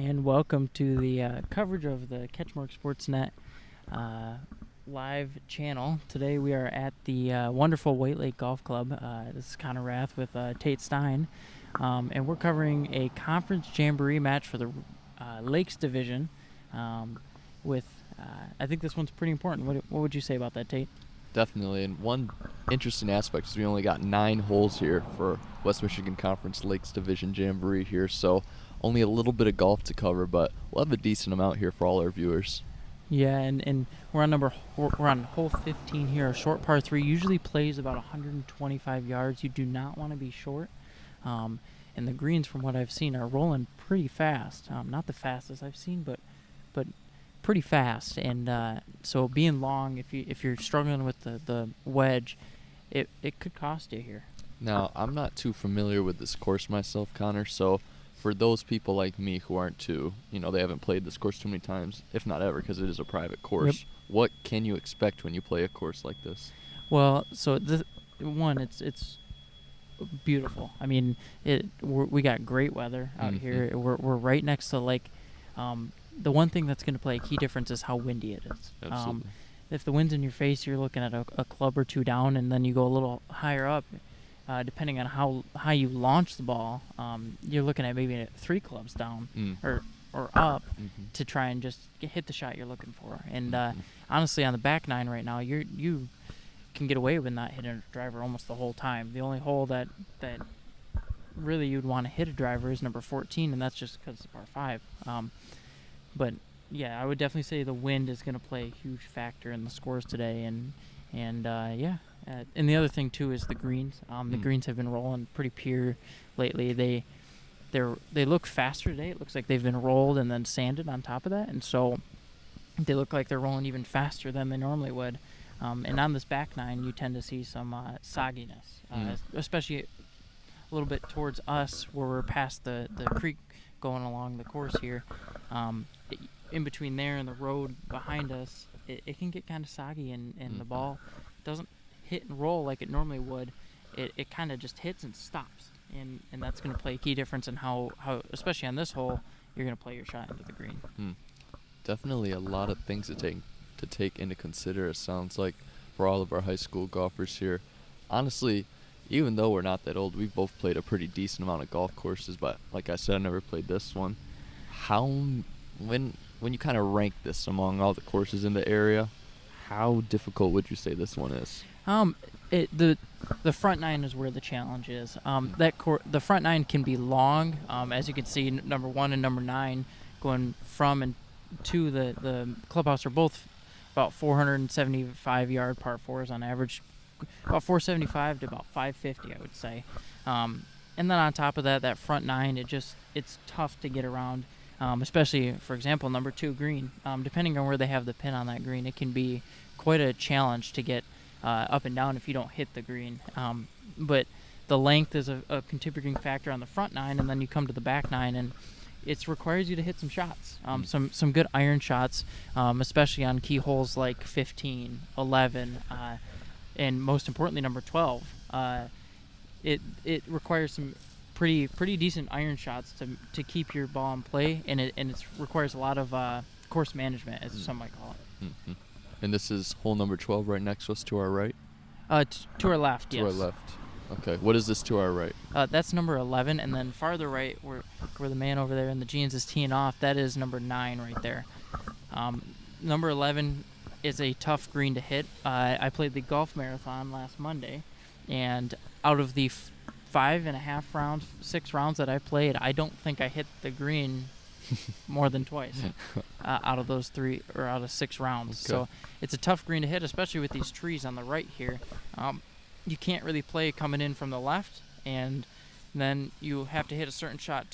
and welcome to the coverage of the CatchMark SportsNet live channel. Today we are at the wonderful White Lake Golf Club. This is Connor Rath with Tate Stein, and we're covering a conference jamboree match for the Lakes Division. I think this one's pretty important. What would you say about that, Tate? Definitely, and one interesting aspect is we only got 9 holes here for West Michigan Conference Lakes Division Jamboree here, so only a little bit of golf to cover, but we'll have a decent amount here for all our viewers. Yeah, and we're on hole 15 here. A short par 3 usually plays about 125 yards. You do not want to be short, and the greens, from what I've seen, are rolling pretty fast. Not the fastest I've seen, but pretty fast, and so being long, if you're struggling with the wedge, it could cost you here. Now, I'm not too familiar with this course myself, Connor, so for those people like me who aren't too, they haven't played this course too many times, if not ever, because it is a private course, Yep. What can you expect when you play a course like this? Well, so it's beautiful. I mean, we got great weather out here. We're right next to the lake. The one thing that's going to play a key difference is how windy it is. Absolutely. If the wind's in your face, you're looking at a club or two down, and then you go a little higher up, depending on how you launch the ball, you're looking at maybe 3 clubs down or up to try and just hit the shot you're looking for. And honestly, on the back 9 right now, you can get away with not hitting a driver almost the whole time. The only hole that really you'd want to hit a driver is number 14, and that's just because it's par 5. But yeah, I would definitely say the wind is going to play a huge factor in the scores today, and the other thing too is the greens. The greens have been rolling pretty pure lately. They look faster today. It looks like they've been rolled and then sanded on top of that, and so they look like they're rolling even faster than they normally would. And on this back 9, you tend to see some sogginess, especially a little bit towards us where we're past the creek going along the course here. In between there and the road behind us, it can get kind of soggy, and the ball doesn't hit and roll like it normally would. It kind of just hits and stops, and that's going to play a key difference in how, especially on this hole, you're going to play your shot into the green. Definitely a lot of things to take into consider, it sounds like, for all of our high school golfers here. Honestly, even though we're not that old, we've both played a pretty decent amount of golf courses, but like I said, I never played this one. When you kind of rank this among all the courses in the area, how difficult would you say this one is? The front 9 is where the challenge is. The front 9 can be long, as you can see, number 1 and number 9 going from and to the clubhouse are both about 475-yard par 4s on average, about 475 to about 550, I would say. And then on top of that front 9, it's tough to get around, especially, for example, number 2 green. Depending on where they have the pin on that green, it can be quite a challenge to get up and down if you don't hit the green. But the length is a contributing factor on the front 9, and then you come to the back 9, and it requires you to hit some shots, some good iron shots, especially on key holes like 15, 11, and most importantly, number 12. It requires some pretty decent iron shots to keep your ball in play, and it requires a lot of course management, as some might call it. And this is hole number 12 right next to us to our right? To our left, yes. To our left. Okay. What is this to our right? That's number 11, and then farther right, where the man over there in the jeans is teeing off, that is number 9 right there. Number 11 is a tough green to hit. I played the golf marathon last Monday, and out of the 5.5 rounds, 6 rounds that I played, I don't think I hit the green more than twice out of those 3 or out of 6 rounds. Okay. So it's a tough green to hit, especially with these trees on the right here. You can't really play coming in from the left, and then you have to hit a certain shot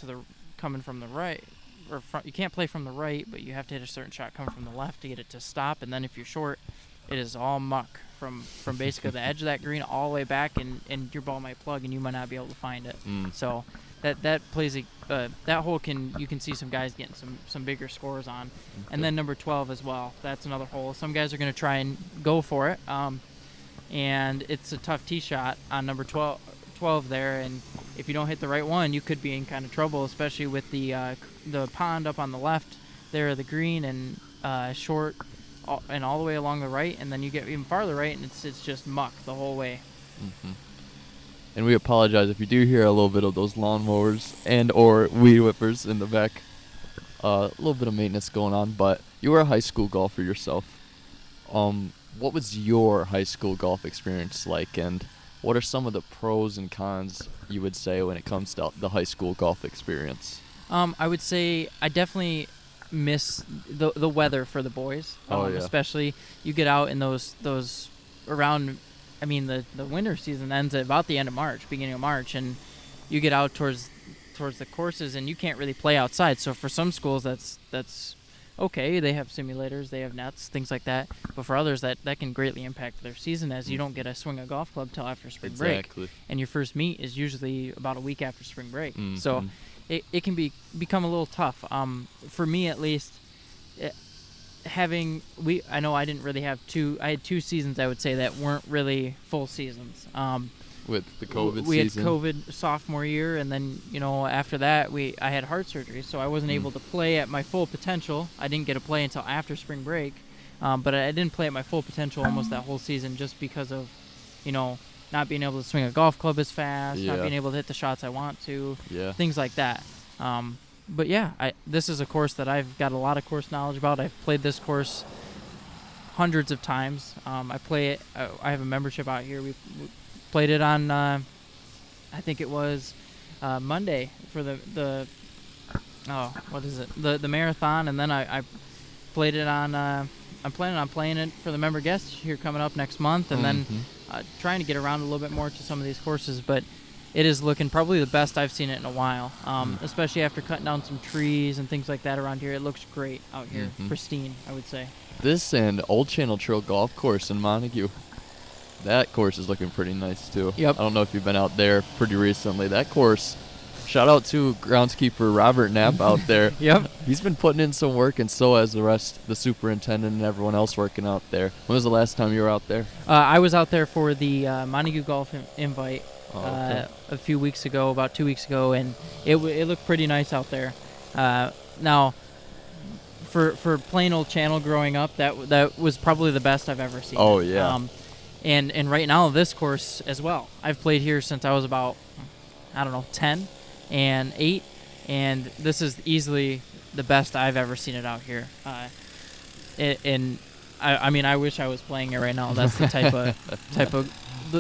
coming from the right, or you can't play from the right, but you have to hit a certain shot coming from the left to get it to stop. And then if you're short, it is all muck from basically the edge of that green all the way back, and your ball might plug and you might not be able to find it. So that plays that hole you can see some guys getting some bigger scores on. Okay. And then number 12 as well. That's another hole. Some guys are going to try and go for it. And it's a tough tee shot on number 12 12 there, and if you don't hit the right one, you could be in kind of trouble, especially with the pond up on the left there of the green, and short and all the way along the right, and then you get even farther right, and it's just muck the whole way. Mm-hmm. And we apologize if you do hear a little bit of those lawnmowers and or weed whippers in the back. A little bit of maintenance going on, but you were a high school golfer yourself. What was your high school golf experience like, and what are some of the pros and cons you would say when it comes to the high school golf experience? I would say I definitely miss the weather for the boys. Especially you get out in those around. I mean, the winter season ends at about the end of March, beginning of March, and you get out towards the courses, and you can't really play outside. So for some schools, that's okay. They have simulators, they have nets, things like that. But for others, that can greatly impact their season, as you don't get to swing a golf club till after spring break. And your first meet is usually about a week after spring break. Mm-hmm. So it can become a little tough. For me, at least. I know I didn't really have I had 2 seasons, I would say, that weren't really full seasons. With the COVID we season. had COVID sophomore year, and then after that I had heart surgery, so I wasn't able to play at my full potential. I didn't get to play until after spring break, but I didn't play at my full potential almost that whole season, just because of not being able to swing a golf club as fast, not being able to hit the shots I want to, things like that. But yeah, this is a course that I've got a lot of course knowledge about. I've played this course hundreds of times. I play it. I have a membership out here. We played it on, I think it was Monday for the marathon, and then I played it on. I'm planning on playing it for the member guest here coming up next month, and then trying to get around a little bit more to some of these courses, but. It is looking probably the best I've seen it in a while, especially after cutting down some trees and things like that around here. It looks great out here, pristine, I would say. This and Old Channel Trail Golf Course in Montague, that course is looking pretty nice too. Yep. I don't know if you've been out there pretty recently. That course, shout out to groundskeeper Robert Knapp out there. Yep. He's been putting in some work, and so has the superintendent and everyone else working out there. When was the last time you were out there? I was out there for the Montague Golf Invite. A few weeks ago, about 2 weeks ago, and it looked pretty nice out there. Now, for plain old channel growing up, that was probably the best I've ever seen. Oh yeah. And right now this course as well. I've played here since I was about 10 and 8, and this is easily the best I've ever seen it out here. I mean, I wish I was playing it right now. That's the type of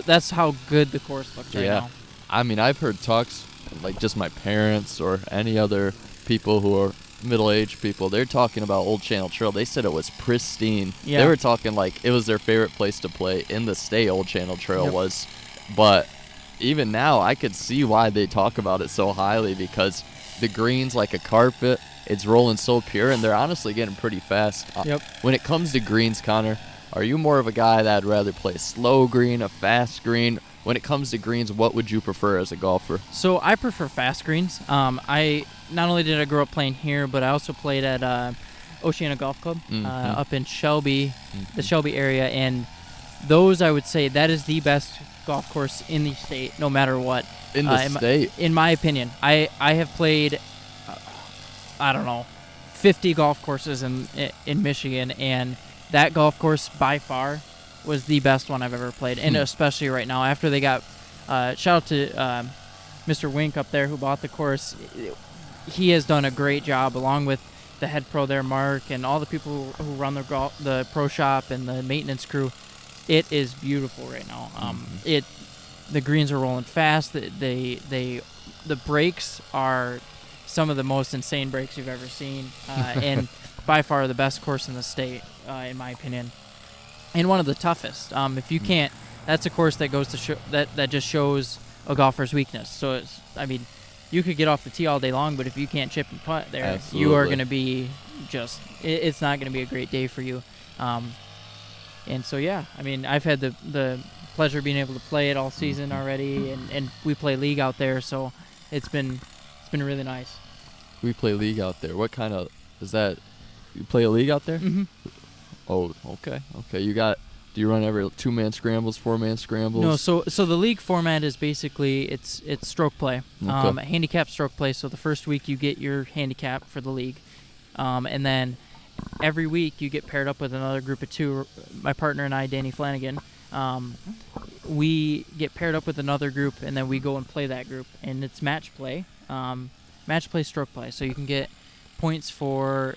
that's how good the course looks right now. I mean, I've heard talks, like just my parents or any other people who are middle-aged people, they're talking about Old Channel Trail. They said it was pristine. Yeah. They were talking like it was their favorite place to play in the state, Old Channel Trail was. But even now, I could see why they talk about it so highly, because the green's like a carpet. It's rolling so pure, and they're honestly getting pretty fast. When it comes to greens, Connor, are you more of a guy that'd rather play a slow green, a fast green? When it comes to greens, what would you prefer as a golfer? So I prefer fast greens. I not only did I grow up playing here, but I also played at Oceana Golf Club up in Shelby, the Shelby area, and those, I would say, that is the best golf course in the state, no matter what. In the state? In my opinion. I have played, 50 golf courses in Michigan, and that golf course by far was the best one I've ever played, and especially right now after they got shout out to Mr. Wink up there who bought the course. He has done a great job, along with the head pro there, Mark, and all the people who run the pro shop and the maintenance crew. It is beautiful right now. The greens are rolling fast. The breaks are some of the most insane breaks you've ever seen, and by far the best course in the state, in my opinion, and one of the toughest. If you can't, that's a course that goes to that just shows a golfer's weakness. So you could get off the tee all day long, but if you can't chip and putt there, Absolutely. You are going to be it's not going to be a great day for you. And so I've had the pleasure of being able to play it all season already, and we play league out there, so it's been really nice. We play league out there. What kind of is that? You play a league out there? Mm-hmm. Oh, okay. Do you run every 2-man scrambles, 4-man scrambles? No, so the league format is basically it's stroke play, Okay. handicap stroke play. So the first week you get your handicap for the league, and then every week you get paired up with another group of 2. My partner and I, Danny Flanagan, we get paired up with another group, and then we go and play that group, and it's match play, stroke play. So you can get points for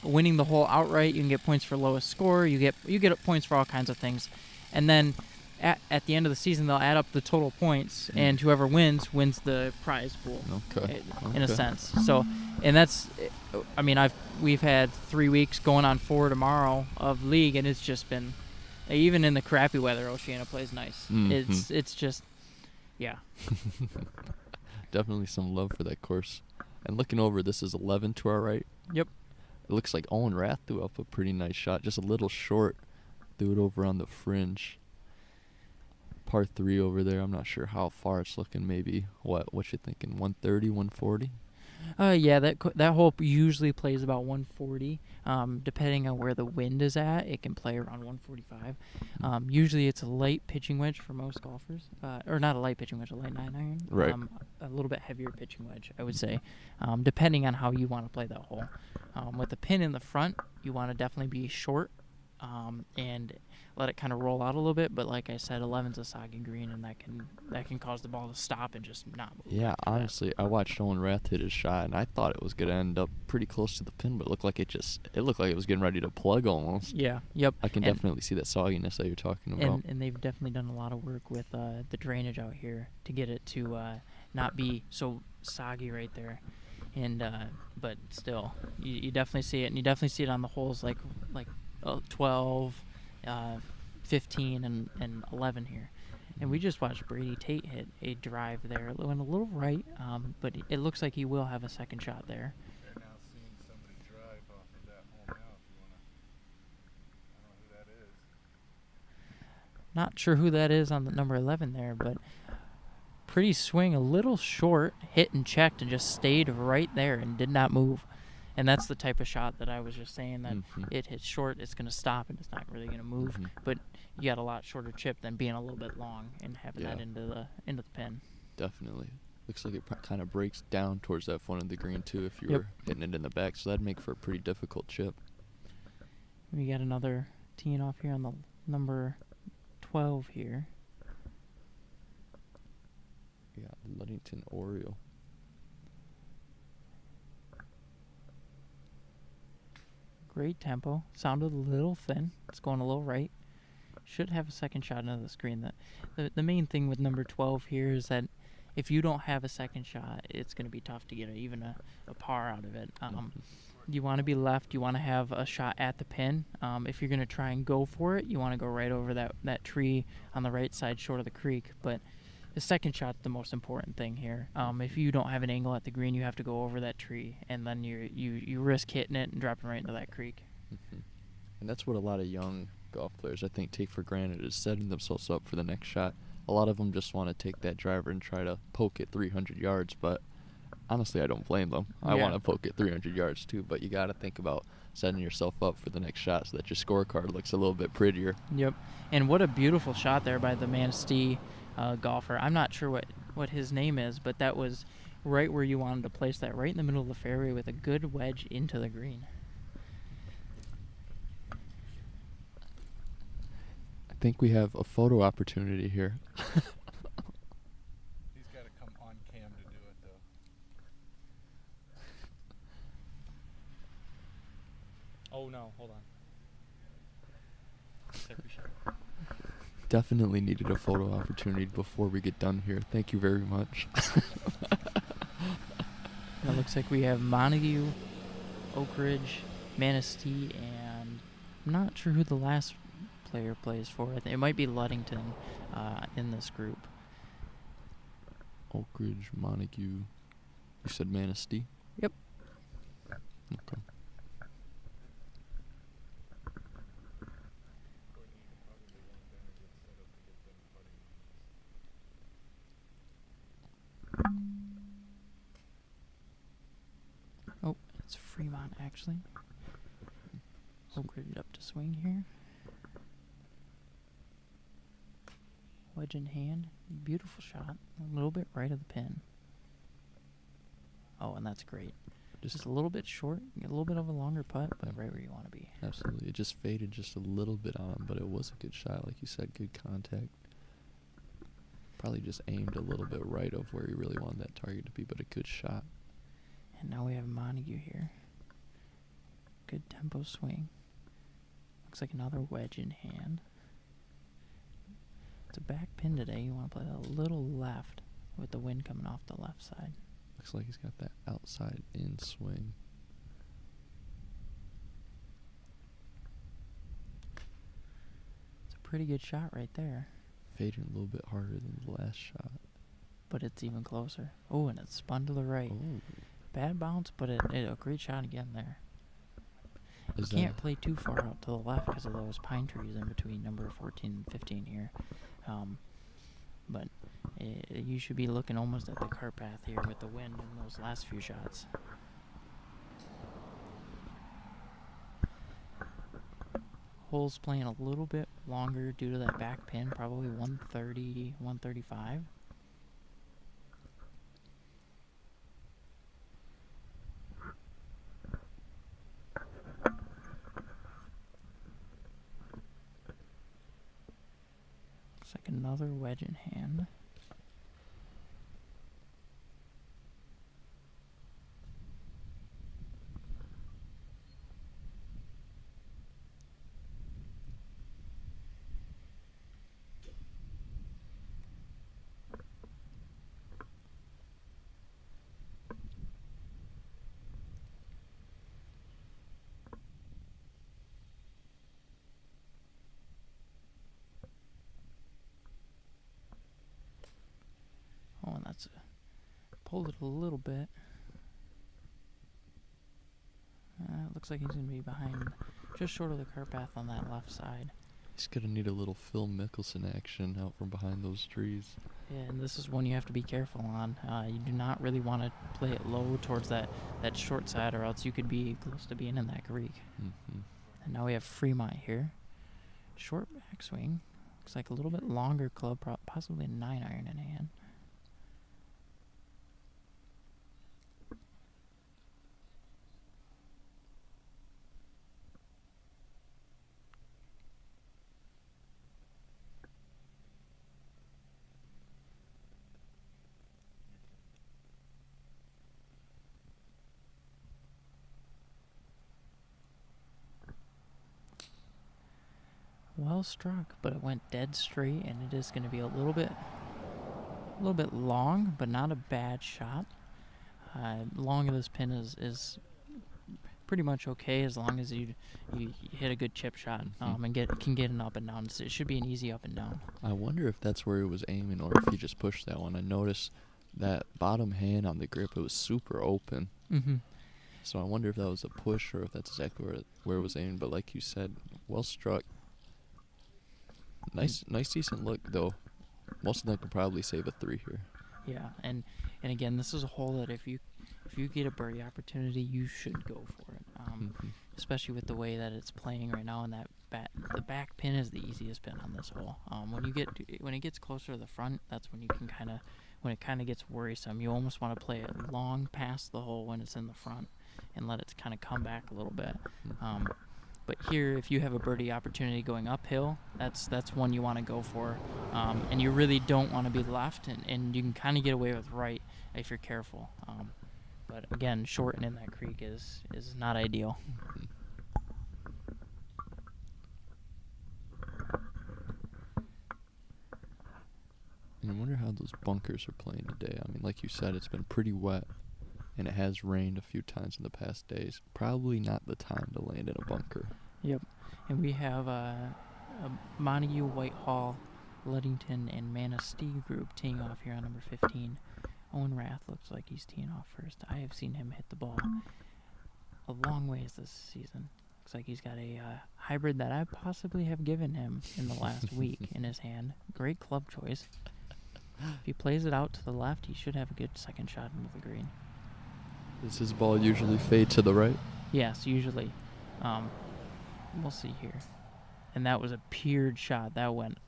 winning the hole outright. You can get points for lowest score. You get points for all kinds of things, and then at the end of the season they'll add up the total points, and whoever wins the prize pool. Okay. In a sense. So, and that's, I mean, we've had 3 weeks going on 4 tomorrow of league, and it's just been, even in the crappy weather, Oceana plays nice. It's just, yeah. Definitely some love for that course. And looking over, this is 11 to our right. Yep. It looks like Owen Rath threw up a pretty nice shot, just a little short. Threw it over on the fringe. Par 3 over there. I'm not sure how far it's looking. Maybe what you thinking? 130, 140? Yeah, that hole usually plays about 140. Depending on where the wind is at, it can play around 145. Usually it's a light pitching wedge for most golfers, or not a light pitching wedge, a light 9-iron. Right. A little bit heavier pitching wedge, I would say, depending on how you want to play that hole. With the pin in the front, you want to definitely be short, and let it kind of roll out a little bit. But like I said, 11's a soggy green, and that can cause the ball to stop and just not move. Yeah, honestly, I watched Owen Rath hit his shot, and I thought it was going to end up pretty close to the pin, but it looked like it was getting ready to plug almost. Yeah, yep. I can definitely see that sogginess that you're talking about. And they've definitely done a lot of work with the drainage out here to get it to not be so soggy right there. And but still, you definitely see it, and you definitely see it on the holes like 12, 15, and 11 here. And we just watched Brady Tate hit a drive there. It went a little right, but it looks like he will have a second shot there. They're now seeing somebody drive off of that hole now. If you want to, I don't know who that is. Not sure who that is on the number 11 there, but pretty swing, a little short, hit and checked, and just stayed right there and did not move. And that's the type of shot that I was just saying, that it hits short, it's going to stop, and it's not really going to move. But you got a lot shorter chip than being a little bit long and having that into the pin. Definitely. Looks like it kind of breaks down towards that front of the green, too, if you were hitting it in the back. So that'd make for a pretty difficult chip. We got another teeing off here on the number 12 here. Yeah, Ludington Oriole. Great tempo. Sounded a little thin. It's going a little right. Should have a second shot into the screen. The main thing with number 12 here is that if you don't have a second shot, it's going to be tough to get even a par out of it. You want to be left. You want to have a shot at the pin. If you're going to try and go for it, you want to go right over that tree on the right side short of the creek. But the second shot's the most important thing here. If you don't have an angle at the green, you have to go over that tree, and then you risk hitting it and dropping right into that creek. And that's what a lot of young golf players, I think, take for granted, is setting themselves up for the next shot. A lot of them just want to take that driver and try to poke it 300 yards, but honestly, I don't blame them. I want to poke it 300 yards too, but you got to think about setting yourself up for the next shot so that your scorecard looks a little bit prettier. Yep. And what a beautiful shot there by the Manistee golfer. I'm not sure what his name is, but that was right where you wanted to place that, right in the middle of the fairway with a good wedge into the green. I think we have a photo opportunity here. He's got to come on cam to do it, though. Oh, no. Hold on. Definitely needed a photo opportunity before we get done here. Thank you very much. It looks like we have Montague, Oak Ridge, Manistee, and I'm not sure who the last player plays for. It might be Ludington in this group. Oak Ridge, Montague. You said Manistee? Yep. Okay. Oh, it's Fremont, actually. Oak Ridge up to swing here. Wedge in hand. Beautiful shot. A little bit right of the pin. Oh, and that's great. Just a little bit short. A little bit of a longer putt, but right where you want to be. Absolutely. It just faded just a little bit on him, but it was a good shot. Like you said, good contact. Probably just aimed a little bit right of where he really wanted that target to be, but a good shot. And now we have Montague here. Good tempo swing. Looks like another wedge in hand. It's a back pin today. You want to play a little left with the wind coming off the left side. Looks like he's got that outside in swing. It's a pretty good shot right there. Fading a little bit harder than the last shot. But it's even closer. Oh, and it's spun to the right. Oh. Bad bounce, but it a great shot again there. You Is can't that play too far out to the left because of those pine trees in between number 14 and 15 here. But you should be looking almost at the cart path here with the wind in those last few shots. Hole's playing a little bit longer due to that back pin, probably 130, 135. Looks like another wedge in hand. Oh, and that's pulled it a little bit. Looks like he's going to be behind, just short of the cart path on that left side. he's gonna need a little Phil Mickelson action out from behind those trees. Yeah, and this is one you have to be careful on. You do not really want to play it low towards that short side, or else you could be close to being in that creek. Mm-hmm. And now we have Fremont here. Short backswing. Looks like a little bit longer club, possibly a 9-iron in hand. Well struck, but it went dead straight, and it is going to be a little bit long, but not a bad shot. Long of this pin is pretty much okay as long as you hit a good chip shot and can get an up and down. It should be an easy up and down. I wonder if that's where he was aiming, or if he just pushed that one. I noticed that bottom hand on the grip, it was super open. Mm-hmm. So I wonder if that was a push or if that's exactly where it was aiming. But like you said, well struck. Nice, decent look though. Most of them could probably save a 3 here. Yeah, and again, this is a hole that if you get a birdie opportunity, you should go for it. Especially with the way that it's playing right now, and the back pin is the easiest pin on this hole. When it gets closer to the front, that's when you can when it kind of gets worrisome. You almost want to play it long past the hole when it's in the front, and let it kind of come back a little bit. But here, if you have a birdie opportunity going uphill, that's one you want to go for. And you really don't want to be left, and you can kind of get away with right if you're careful. But again, short and in that creek is not ideal. And I wonder how those bunkers are playing today. I mean, like you said, it's been pretty wet, and it has rained a few times in the past days. Probably not the time to land in a bunker. Yep. And we have a Montague, Whitehall, Ludington, and Manistee group teeing off here on number 15. Owen Rath looks like he's teeing off first. I have seen him hit the ball a long ways this season. Looks like he's got a hybrid that I possibly have given him in the last week in his hand. Great club choice. If he plays it out to the left, he should have a good second shot into the green. Does his ball usually fade to the right? Yes, usually. We'll see here. And that was a piered shot. That went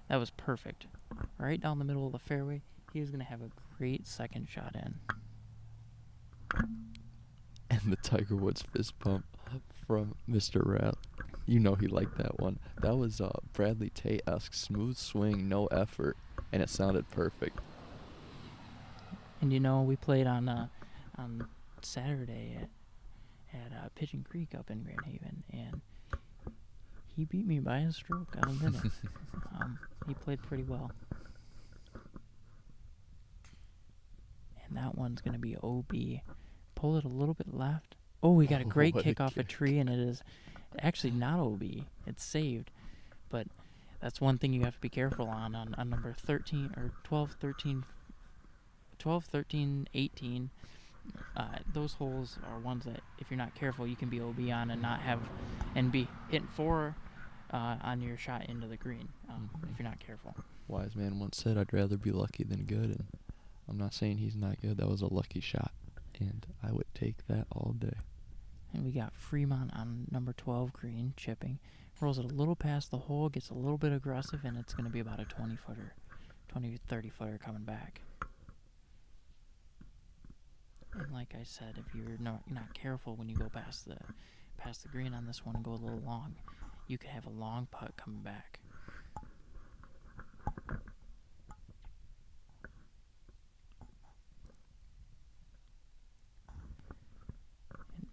That was perfect. Right down the middle of the fairway. He was going to have a great second shot in. And the Tiger Woods fist pump from Mr. Rath. You know he liked that one. That was Bradley Tate-esque smooth swing, no effort, and it sounded perfect. And we played on Saturday at Pigeon Creek up in Grand Haven, and he beat me by a stroke. I'll admit it. He played pretty well. And that one's going to be OB. Pull it a little bit left. Oh, we got a great kick off a tree, and it is actually not OB. It's saved. But that's one thing you have to be careful on number 13 or 12, 13, 18. Those holes are ones that if you're not careful, you can be OB on and be hitting 4 on your shot into the green if you're not careful. Wise man once said, "I'd rather be lucky than good," and I'm not saying he's not good. That was a lucky shot, and I would take that all day. And we got Fremont on number 12 green, chipping. Rolls it a little past the hole, gets a little bit aggressive, and it's going to be about a 20-footer, 30-footer coming back. And like I said, if you're not careful when you go past the green on this one and go a little long, you could have a long putt coming back.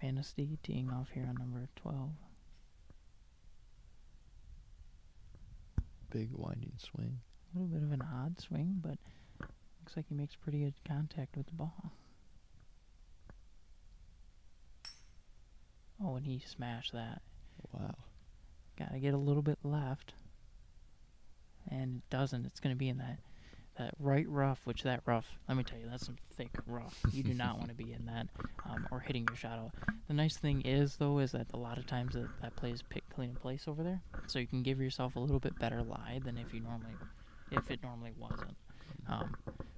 And Manistee teeing off here on number 12. Big winding swing. A little bit of an odd swing, but looks like he makes pretty good contact with the ball. Oh, and he smashed that. Wow. Got to get a little bit left. And it doesn't. It's going to be in that right rough, which that rough, let me tell you, that's some thick rough. You do not want to be in that or hitting your shot out. The nice thing is, though, is that a lot of times that play is pick, clean, and place over there. So you can give yourself a little bit better lie than if it normally wasn't.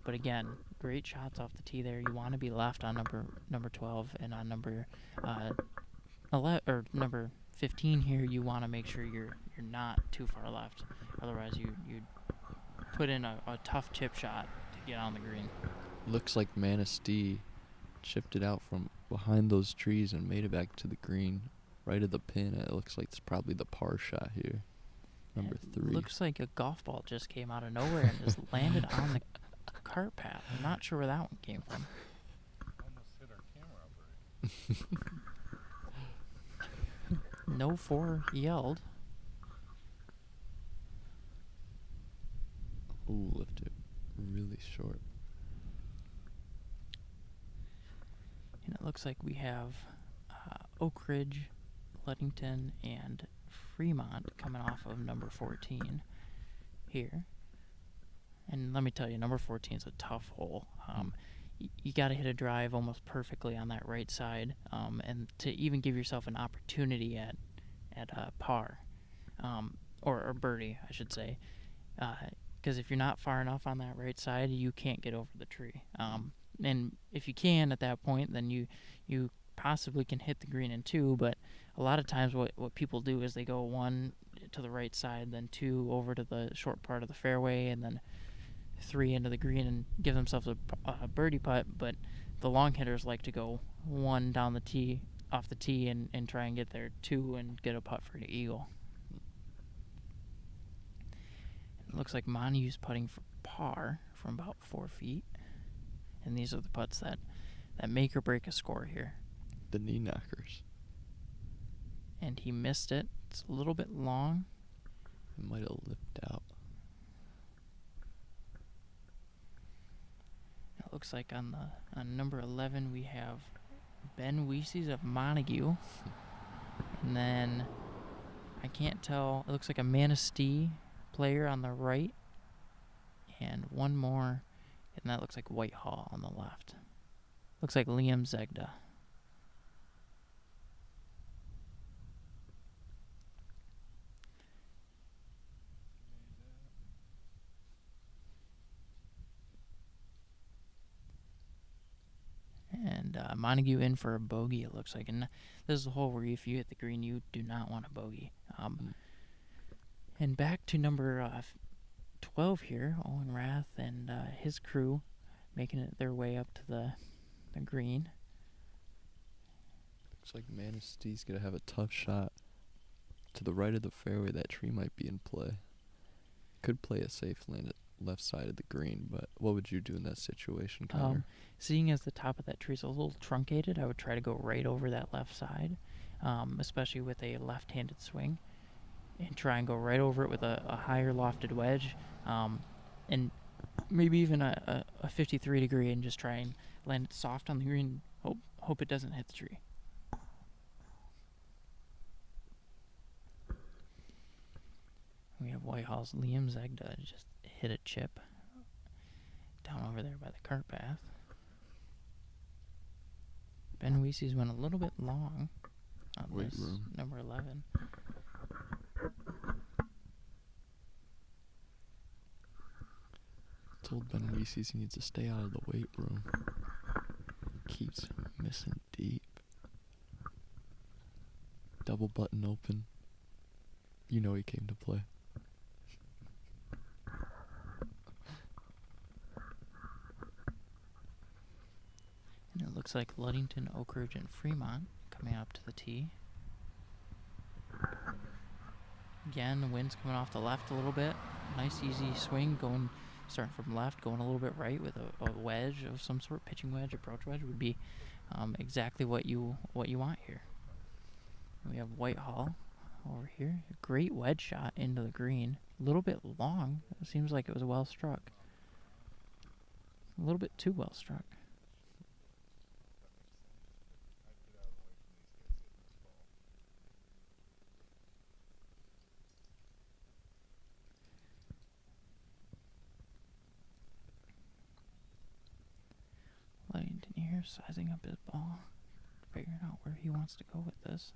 But again, great shots off the tee there. You want to be left on number 12 and on number 11 or number 15 here. You want to make sure you're not too far left. Otherwise, you put in a tough chip shot to get on the green. Looks like Manistee chipped it out from behind those trees and made it back to the green, right at the pin. It looks like it's probably the par shot here, number 3. Looks like a golf ball just came out of nowhere and just landed on the cart path. I'm not sure where that one came from. Almost hit our camera operator. No 4 yelled. Ooh, lifted really short. And it looks like we have Oak Ridge, Ludington, and Fremont coming off of number 14 here. And let me tell you, number 14 is a tough hole. You got to hit a drive almost perfectly on that right side, and to even give yourself an opportunity at par, or birdie, I should say. Because if you're not far enough on that right side, you can't get over the tree. And if you can at that point, then you possibly can hit the green in 2. But a lot of times what people do is they go 1 to the right side, then 2 over to the short part of the fairway, and then 3 into the green and give themselves a birdie putt. But the long hitters like to go 1 down the tee, off the tee, and try and get there 2 and get a putt for the eagle. It looks like Montague's putting for par from about 4 feet. And these are the putts that make or break a score here. The knee knockers. And he missed it. It's a little bit long. It might have lipped out. It looks like on number 11 we have Ben Weeses of Montague. And then I can't tell. It looks like a Manistee player on the right. And one more. And that looks like Whitehall on the left. Looks like Liam Zegda. And Montague in for a bogey, it looks like. And this is a hole where if you hit the green, you do not want a bogey. And back to number 12 here, Owen Rath and his crew making it their way up to the green. Looks like Manastee's going to have a tough shot. To the right of the fairway, that tree might be in play. Could play a safe land at left side of the green, but what would you do in that situation, Connor? Seeing as the top of that tree is a little truncated, I would try to go right over that left side, especially with a left-handed swing, and try and go right over it with a higher lofted wedge, and maybe even a 53 degree, and just try and land it soft on the green. Hope it doesn't hit the tree. We have Whitehall's Liam Zegda just hit a chip down over there by the cart path. Ben Weese's went a little bit long on this number 11. Told Ben Weese's he needs to stay out of the weight room. Keeps missing deep. Double button open. You know he came to play. And it looks like Ludington, Oak Ridge, and Fremont coming up to the tee. Again, the wind's coming off the left a little bit. Nice easy swing starting from left, going a little bit right with a wedge of some sort, pitching wedge, approach wedge would be exactly what you want here. We have Whitehall over here. A great wedge shot into the green. A little bit long. It seems like it was well struck. A little bit too well struck. Ludington here, sizing up his ball, figuring out where he wants to go with this.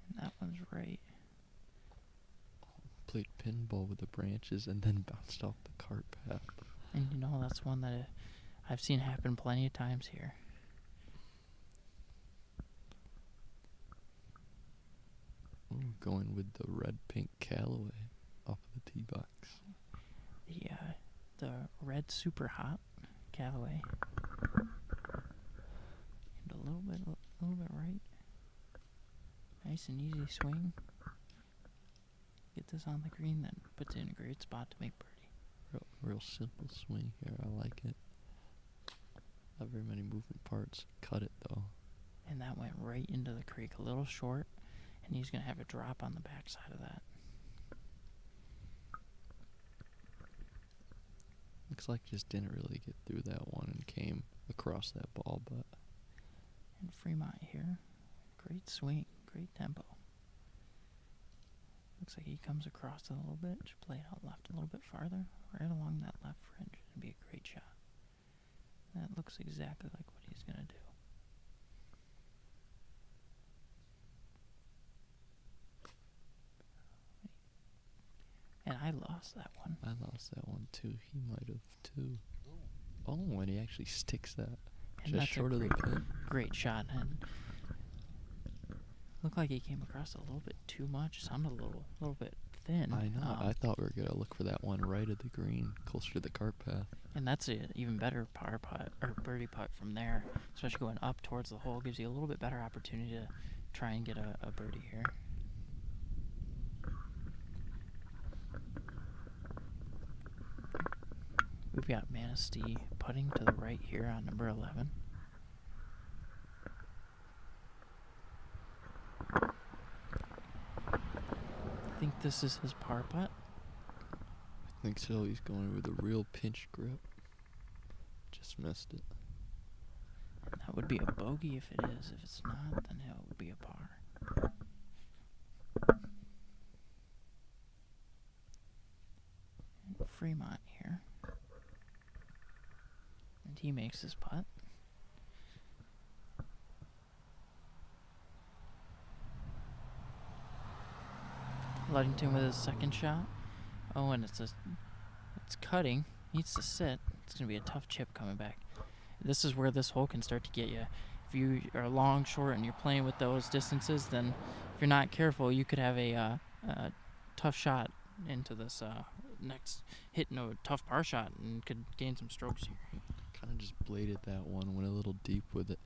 And that one's right. Played pinball with the branches and then bounced off the cart path. And that's one that I've seen happen plenty of times here. Ooh, going with the red-pink Callaway off of the tee box. The red super hot Callaway. And a little bit right. Nice and easy swing. Get this on the green, then puts it in a great spot to make birdie. Real simple swing here. I like it. Not very many moving parts. Cut it, though. And that went right into the creek, a little short, and he's going to have a drop on the backside of that. Looks like just didn't really get through that one and came across that ball, but... And Fremont here. Great swing, great tempo. Looks like he comes across it a little bit. Just play it out left a little bit farther. Right along that left fringe. It'd be a great shot. That looks exactly like what he's going to do. And I lost that one. I lost that one, too. He might have, too. Oh, when he actually sticks that And just short of the pin. Great shot. And looked like he came across a little bit too much. Sounded a little bit thin. I know. I thought we were going to look for that one right at the green, closer to the cart path. And that's an even better par putt, or birdie putt from there. Especially going up towards the hole. Gives you a little bit better opportunity to try and get a birdie here. We've got Manistee putting to the right here on number 11. I think this is his par putt. I think so. He's going with a real pinch grip. Just missed it. And that would be a bogey if it is. If it's not, then it would be a par. And Fremont here. And he makes his putt. Ludington with his second shot. Oh, and it's cutting. Needs to sit. It's going to be a tough chip coming back. This is where this hole can start to get you. If you are long, short, and you're playing with those distances, then if you're not careful, you could have a tough shot into this next hit, no tough par shot, and could gain some strokes here. Kind of just bladed that one, went a little deep with it.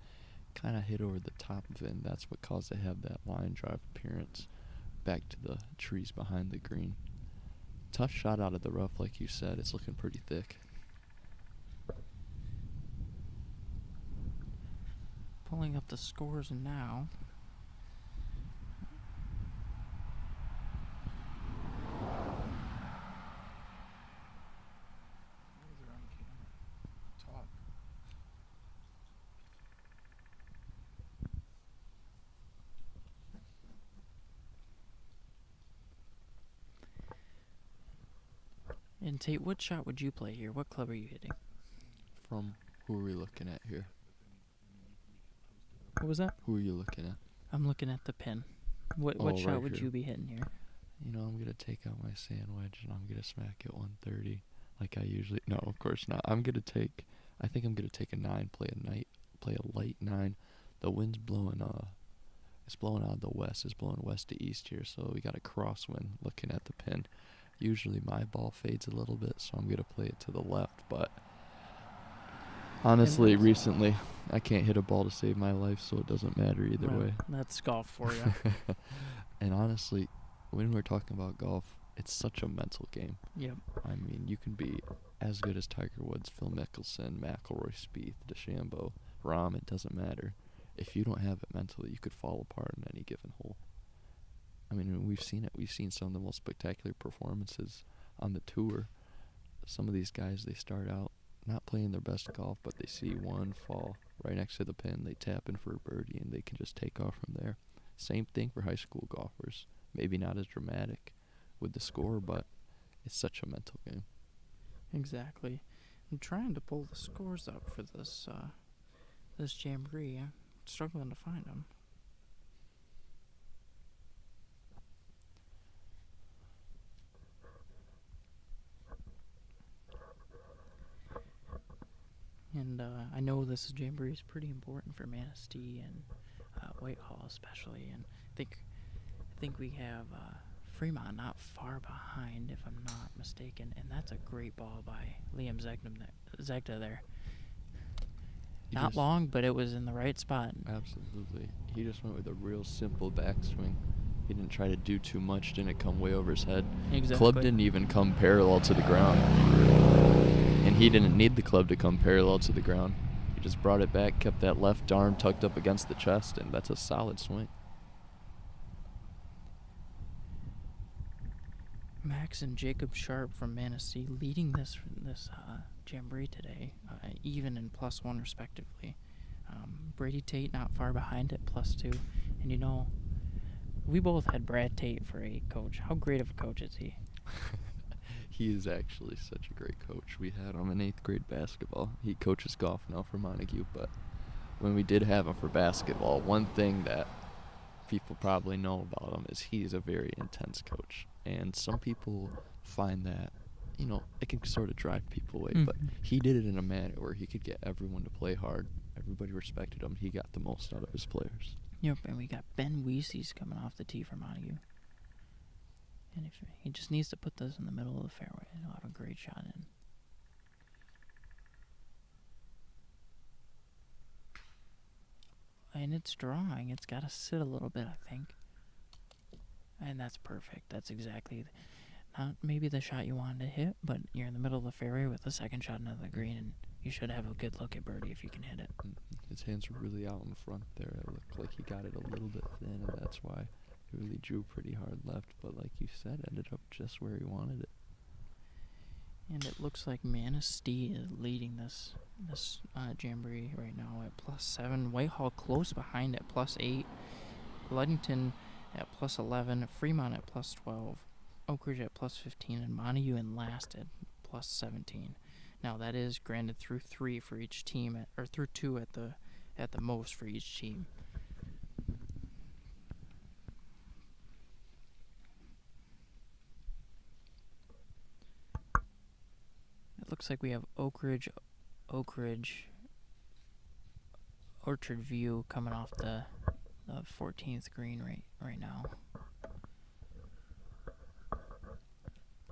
Kind of hit over the top of it, and that's what caused it to have that line drive appearance back to the trees behind the green. Tough shot out of the rough, like you said. It's looking pretty thick. Pulling up the scores now. Talk. And Tate, what shot would you play here? What club are you hitting? From who are we looking at here? What was that? Who are you looking at? I'm looking at the pin. What Oh, shot right would here. you be hitting here? You know, I'm going to take out my sand wedge and I'm going to smack it 130 like I usually... No, of course not. I think I'm going to take a 9, play a light 9. The wind's blowing, it's blowing out of the west. It's blowing west to east here, so we got a crosswind looking at the pin. Usually my ball fades a little bit, so I'm going to play it to the left, but honestly, recently, I can't hit a ball to save my life, so it doesn't matter either way. That's golf for you. And honestly, when we're talking about golf, it's such a mental game. Yep. I mean, you can be as good as Tiger Woods, Phil Mickelson, McIlroy, Spieth, DeChambeau, Rahm, it doesn't matter. If you don't have it mentally, you could fall apart in any given hole. I mean, we've seen it. We've seen some of the most spectacular performances on the tour. Some of these guys, they start out not playing their best golf, but they see one fall right next to the pin. They tap in for a birdie, and they can just take off from there. Same thing for high school golfers. Maybe not as dramatic with the score, but it's such a mental game. Exactly. I'm trying to pull the scores up for this jamboree. I'm struggling to find them. And I know this jamboree is pretty important for Manistee and Whitehall especially. And I think we have Fremont not far behind, if I'm not mistaken. And that's a great ball by Liam Zegda there. Not long, but it was in the right spot. Absolutely. He just went with a real simple backswing. He didn't try to do too much, didn't come way over his head. Exactly. Club didn't even come parallel to the ground. And he didn't need the club to come parallel to the ground. He just brought it back, kept that left arm tucked up against the chest, and that's a solid swing. Max and Jacob Sharp from Manistee leading this jamboree today, even and +1 respectively. Brady Tate not far behind at +2. And you know, we both had Brad Tate for a coach. How great of a coach is he? He is actually such a great coach. We had him in 8th grade basketball. He coaches golf now for Montague, but when we did have him for basketball, one thing that people probably know about him is he's a very intense coach. And some people find that, you know, it can sort of drive people away, but he did it in a manner where he could get everyone to play hard. Everybody respected him. He got the most out of his players. Yep, and we got Ben Weese's coming off the tee for Montague. And if he just needs to put this in the middle of the fairway, he'll have a great shot in. And it's drawing. It's got to sit a little bit, I think. And that's perfect. That's exactly, not maybe the shot you wanted to hit, but you're in the middle of the fairway with the second shot into the green, and you should have a good look at birdie if you can hit it. His hands were really out in front there. It looked like he got it a little bit thin, and that's why he really drew pretty hard left. But like you said, ended up just where he wanted it. And it looks like Manistee is leading this jamboree right now at +7. Whitehall close behind at +8. Ludington at +11. Fremont at +12. Oak Ridge at +15. And Montague in last at +17. Now that is granted through 3 for each team, or through 2 at the most for each team. looks like we have Oak Ridge, Orchard View coming off the 14th green right now.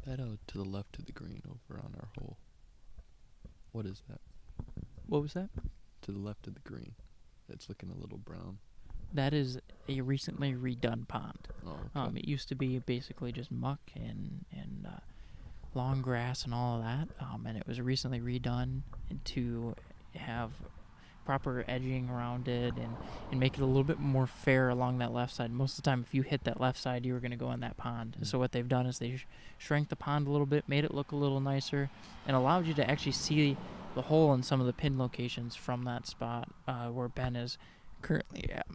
That to the left of the green over on our hole. What is that? What was that? To the left of the green. It's looking a little brown. That is a recently redone pond. Oh, okay. It used to be basically just muck and long grass and all of that, and it was recently redone to have proper edging around it and make it a little bit more fair along that left side. Most of the time, if you hit that left side, you were going to go in that pond. So what they've done is they shrank the pond a little bit, made it look a little nicer, and allowed you to actually see the hole in some of the pin locations from that spot where Ben is currently at.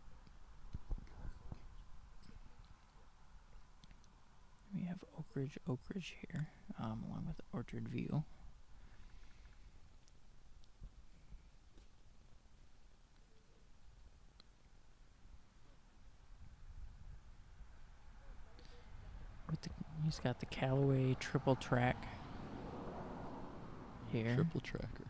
We have Oak Ridge here, along with Orchard View. He's got the Callaway triple track here. Triple tracker.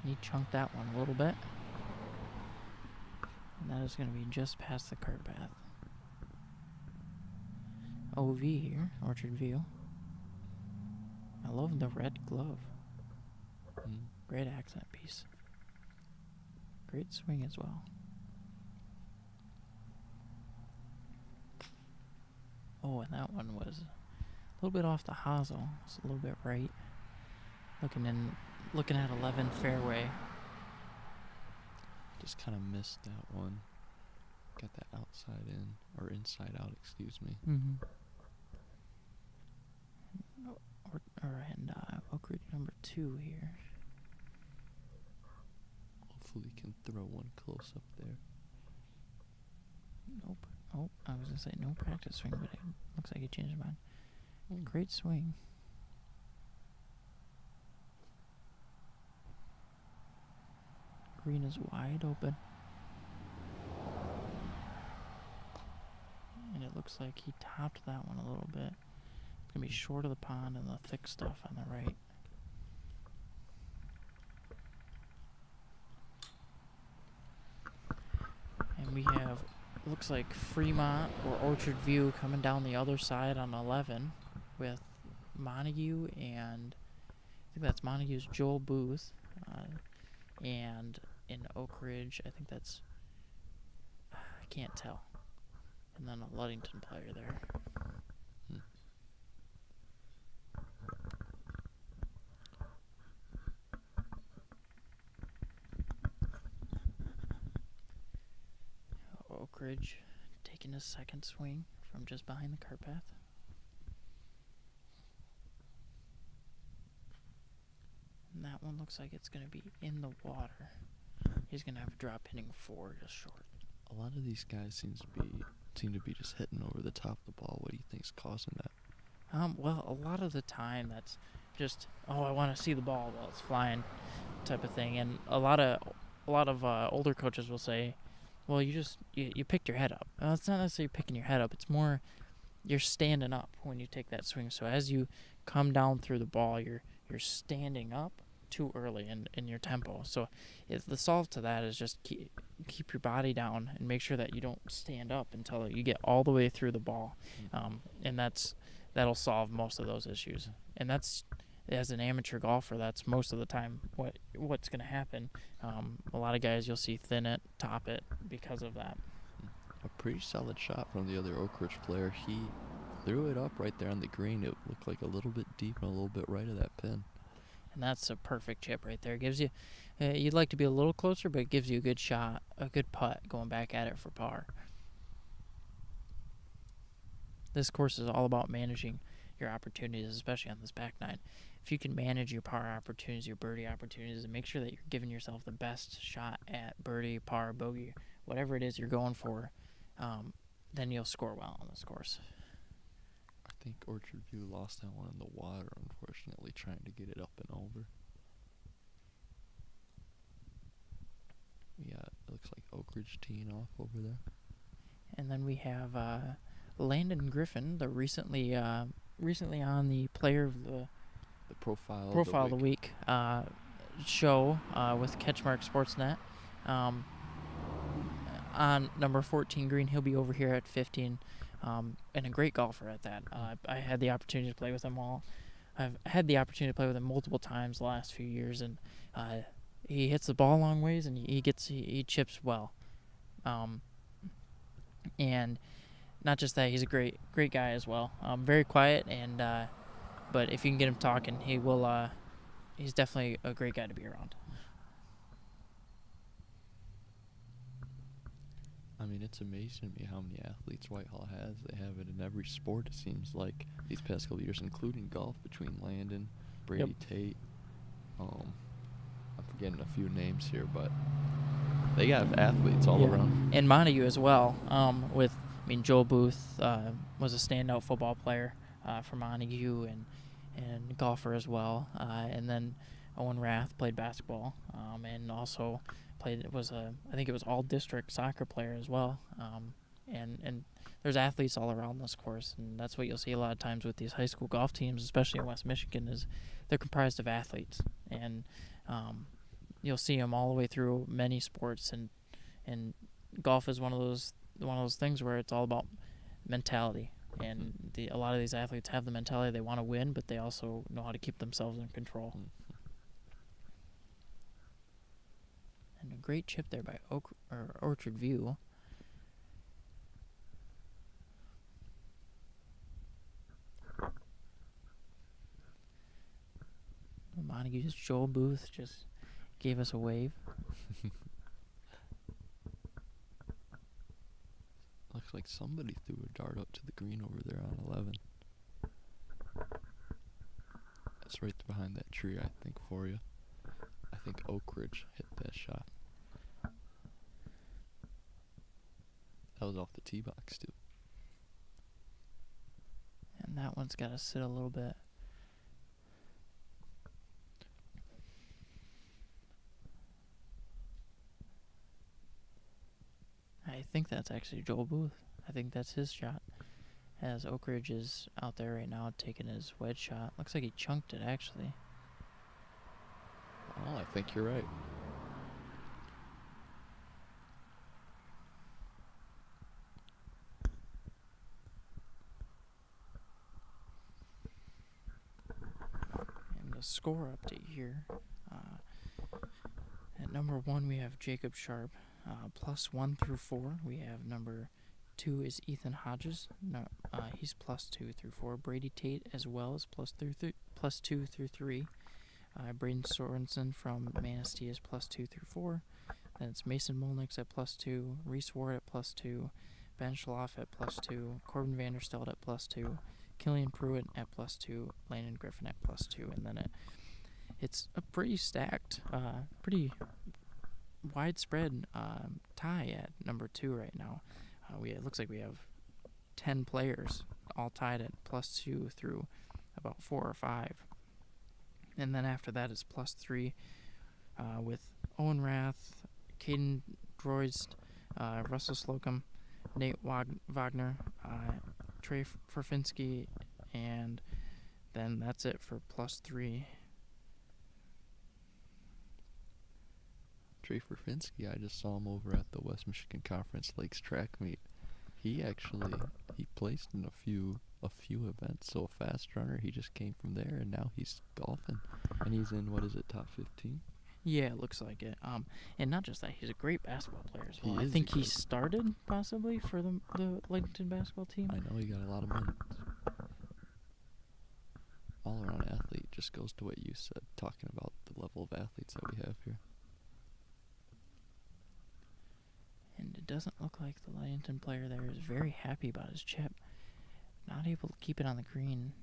He chunked that one a little bit. And that is going to be just past the cart path. OV here, Orchard View. I love the red glove. Great accent piece. Great swing as well. Oh, and that one was a little bit off the hosel. It's a little bit right. Looking at 11 fairway. Just kind of missed that one. Got that outside in, or inside out, excuse me. Mm-hmm. Oak Ridge number 2 here. Hopefully we can throw one close up there. Nope. Oh, I was going to say no practice swing, but it looks like he changed his mind. Great swing. Green is wide open. And it looks like he topped that one a little bit. It's going to be short of the pond and the thick stuff on the right. And we have, looks like Fremont or Orchard View coming down the other side on 11 with Montague and I think that's Montague's Joel Booth. And in Oak Ridge, I think that's, I can't tell. And then a Ludington player there. Oak Ridge taking his second swing from just behind the cart path. And that one looks like it's going to be in the water. He's going to have a drop hitting 4 just short. A lot of these guys seem to be just hitting over the top of the ball. What do you think's causing that? Well, a lot of the time that's just, oh, I want to see the ball while it's flying type of thing. And a lot of older coaches will say, well, you picked your head up. It's not necessarily picking your head up. It's more you're standing up when you take that swing. So as you come down through the ball, you're standing up too early in your tempo. So the solve to that is just keep your body down and make sure that you don't stand up until you get all the way through the ball. And that'll solve most of those issues. And that's, as an amateur golfer, that's most of the time what's going to happen. A lot of guys you'll see thin it, top it because of that. A pretty solid shot from the other Oak Ridge player. He threw it up right there on the green. It looked like a little bit deep and a little bit right of that pin. And that's a perfect chip right there. It gives you, you'd like to be a little closer, but it gives you a good shot, a good putt going back at it for par. This course is all about managing your opportunities, especially on this back nine. If you can manage your par opportunities, your birdie opportunities, and make sure that you're giving yourself the best shot at birdie, par, bogey, whatever it is you're going for, then you'll score well on this course. I think Orchard View lost that one in the water, unfortunately, trying to get it up and over. Yeah, it looks like Oak Ridge teeing off over there. And then we have Landon Griffin, the recently on the player of the profile of the week show with CatchMark SportsNet. On number 14 green, he'll be over here at 15, and a great golfer at that. I had the opportunity to play with him I've had the opportunity to play with him multiple times the last few years, and he hits the ball a long ways, and he chips well. And not just that, he's a great guy as well. Very quiet, and but if you can get him talking, he's definitely a great guy to be around. I mean, it's amazing to me how many athletes Whitehall has. They have it in every sport, it seems like, these past couple years, including golf, between Landon, Brady Tate. I'm forgetting a few names here, but they got athletes all around. And Montague as well. Joel Booth was a standout football player for Montague and golfer as well. And then Owen Rath played basketball and also I think it was all district soccer player as well. And there's athletes all around this course, and that's what you'll see a lot of times with these high school golf teams, especially in West Michigan, is they're comprised of athletes, and you'll see them all the way through many sports, and golf is one of those things where it's all about mentality, and a lot of these athletes have the mentality they want to win, but they also know how to keep themselves in control. And a great chip there by Orchard View. Montague's Joel Booth just gave us a wave. Looks like somebody threw a dart up to the green over there on 11. That's right behind that tree, I think, for you. I think Oak Ridge hit that shot. That was off the tee box, too. And that one's got to sit a little bit. I think that's actually Joel Booth. I think that's his shot. As Oak Ridge is out there right now taking his wedge shot. Looks like he chunked it, actually. Oh, I think you're right. And the score update here. At number 1, we have Jacob Sharp, +1 through 4. We have number 2 is Ethan Hodges. He's +2 through 4. Brady Tate as well as +2 through 3. Braden Sorensen from Manistee is +2 through 4. Then it's Mason Molnix at +2. Reese Ward at +2. Ben Schloff at +2. Corbin Vanderstelt at +2. Killian Pruitt at +2. Landon Griffin at +2. And then it's a pretty stacked, pretty widespread tie at number 2 right now. It looks like we have 10 players all tied at +2 through about 4 or 5. And then after that is +3 with Owen Rath, Caden Droyst, Russell Slocum, Nate Wagner, Trey Ferfinski, and then that's it for +3. Trey Ferfinski, I just saw him over at the West Michigan Conference Lakes track meet. He placed in a few events, so a fast runner. He just came from there, and now he's golfing, and he's in top 15. Yeah, it looks like it. And not just that, he's a great basketball player as well. I think he started possibly for the Layton basketball team. I know he got a lot of minutes. All-around athlete, just goes to what you said, talking about the level of athletes that we have here. And it doesn't look like the Layton player there is very happy about his chip. Not able to keep it on the green.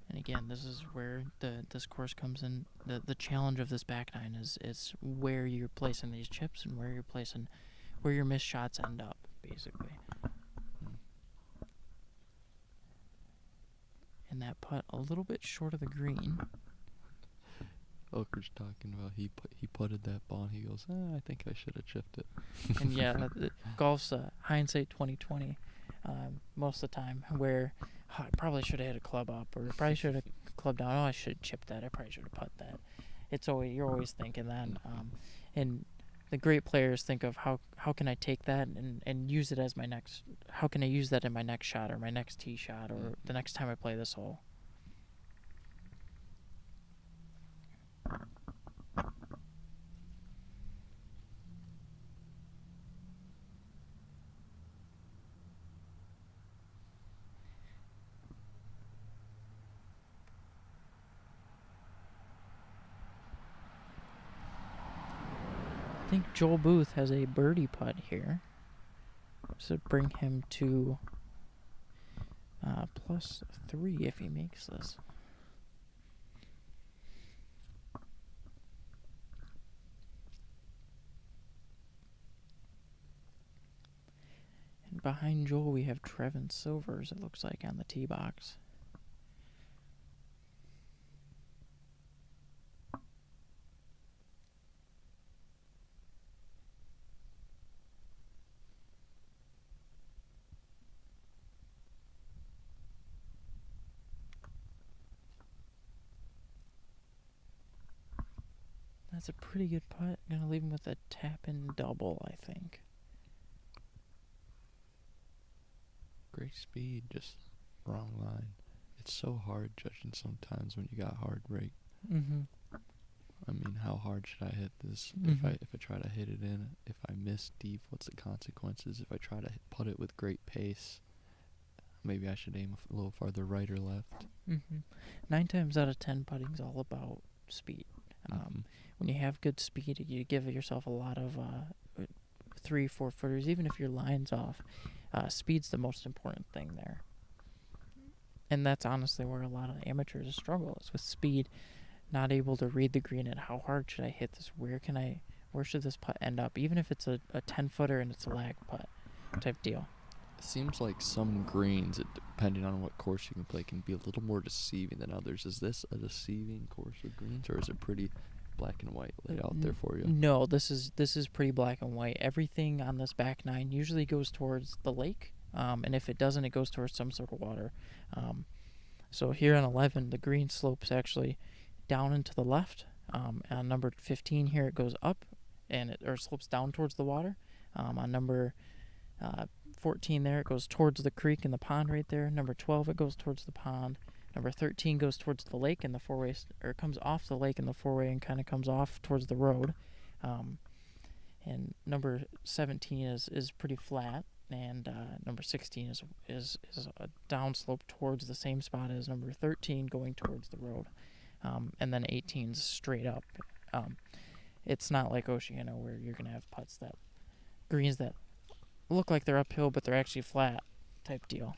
And again, this is where this course comes in. The challenge of this back nine is where you're placing these chips and where your missed shots end up, basically. And that putt a little bit short of the green. Oker's talking about he putted that ball and he goes, I think I should have chipped it. And yeah, golf's hindsight 2020 most of the time, where I probably should have hit a club up, or probably should have club down. I should have chipped that. I probably should have put that. You're always thinking that, and the great players think of how can I take that and use it as my next. How can I use that in my next shot or my next tee shot or the next time I play this hole? I think Joel Booth has a birdie putt here, so bring him to +3 if he makes this. And behind Joel we have Trevin Silvers, it looks like, on the tee box. That's a pretty good putt. I'm gonna leave him with a tap-in double, I think. Great speed, just wrong line. It's so hard judging sometimes when you got hard rake. Mm-hmm. I mean, how hard should I hit this? Mm-hmm. If I try to hit it in, if I miss deep, what's the consequences? If I try to putt it with great pace, maybe I should aim a little farther right or left. Mm-hmm. 9 times out of 10, putting's all about speed. When you have good speed, you give yourself a lot of 3-4 footers, even if your line's off. Speed's the most important thing there. And that's honestly where a lot of amateurs struggle, is with speed, not able to read the green and how hard should I hit this? Where should this putt end up? Even if it's a 10-footer and it's a lag putt type deal. It seems like some greens, depending on what course you can play, can be a little more deceiving than others. Is this a deceiving course with greens, or is it pretty black and white laid out there for you? No, this is pretty black and white. Everything on this back nine usually goes towards the lake, and if it doesn't, it goes towards some sort of water. So here on 11, the green slopes actually down and to the left. On number 15 here, it goes up and slopes down towards the water. On number 14 there, it goes towards the creek and the pond right there. Number 12, it goes towards the pond. Number 13 goes towards the lake and the four-way, or comes off the lake and the four-way and kind of comes off towards the road. And number 17 is pretty flat, and number 16 is a downslope towards the same spot as number 13 going towards the road. And then 18's straight up. It's not like Oceana where you're going to have greens that look like they're uphill, but they're actually flat type deal.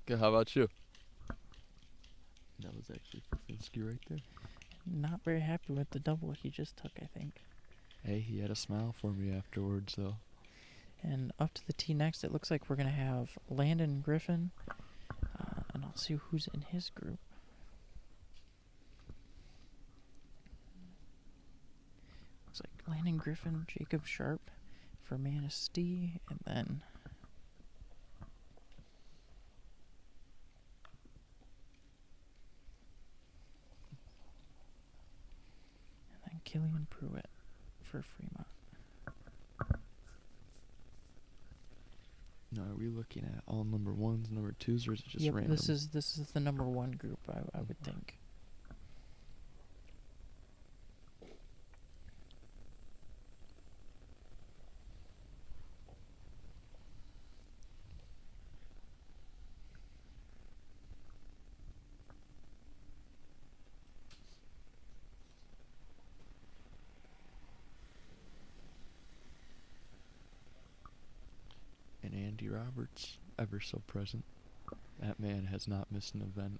Good, how about you? That was actually Fafinski right there. Not very happy with the double he just took, I think. Hey, he had a smile for me afterwards, though. And up to the tee next, it looks like we're going to have Landon Griffin, and I'll see who's in his group. Looks like Landon Griffin, Jacob Sharp for Manistee, and then Killian Pruitt for Fremont. Now, are we looking at all number 1s, number 2s, or is it just Yep, random? this is the number 1 group, I would think. And Andy Roberts, ever so present. That man has not missed an event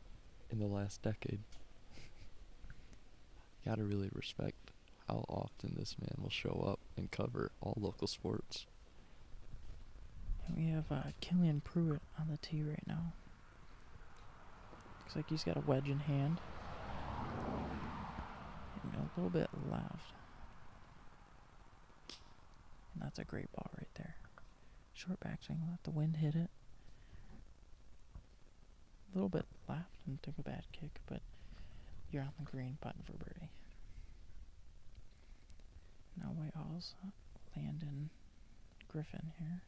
in the last decade. Gotta really respect how often this man will show up and cover all local sports. And we have Killian Pruitt on the tee right now. Looks like he's got a wedge in hand. And a little bit left. And that's a great ball right there. Short backswing, let the wind hit it. A little bit left and took a bad kick, but you're on the green putting for birdie. Now Whitehall's Landon Griffin here.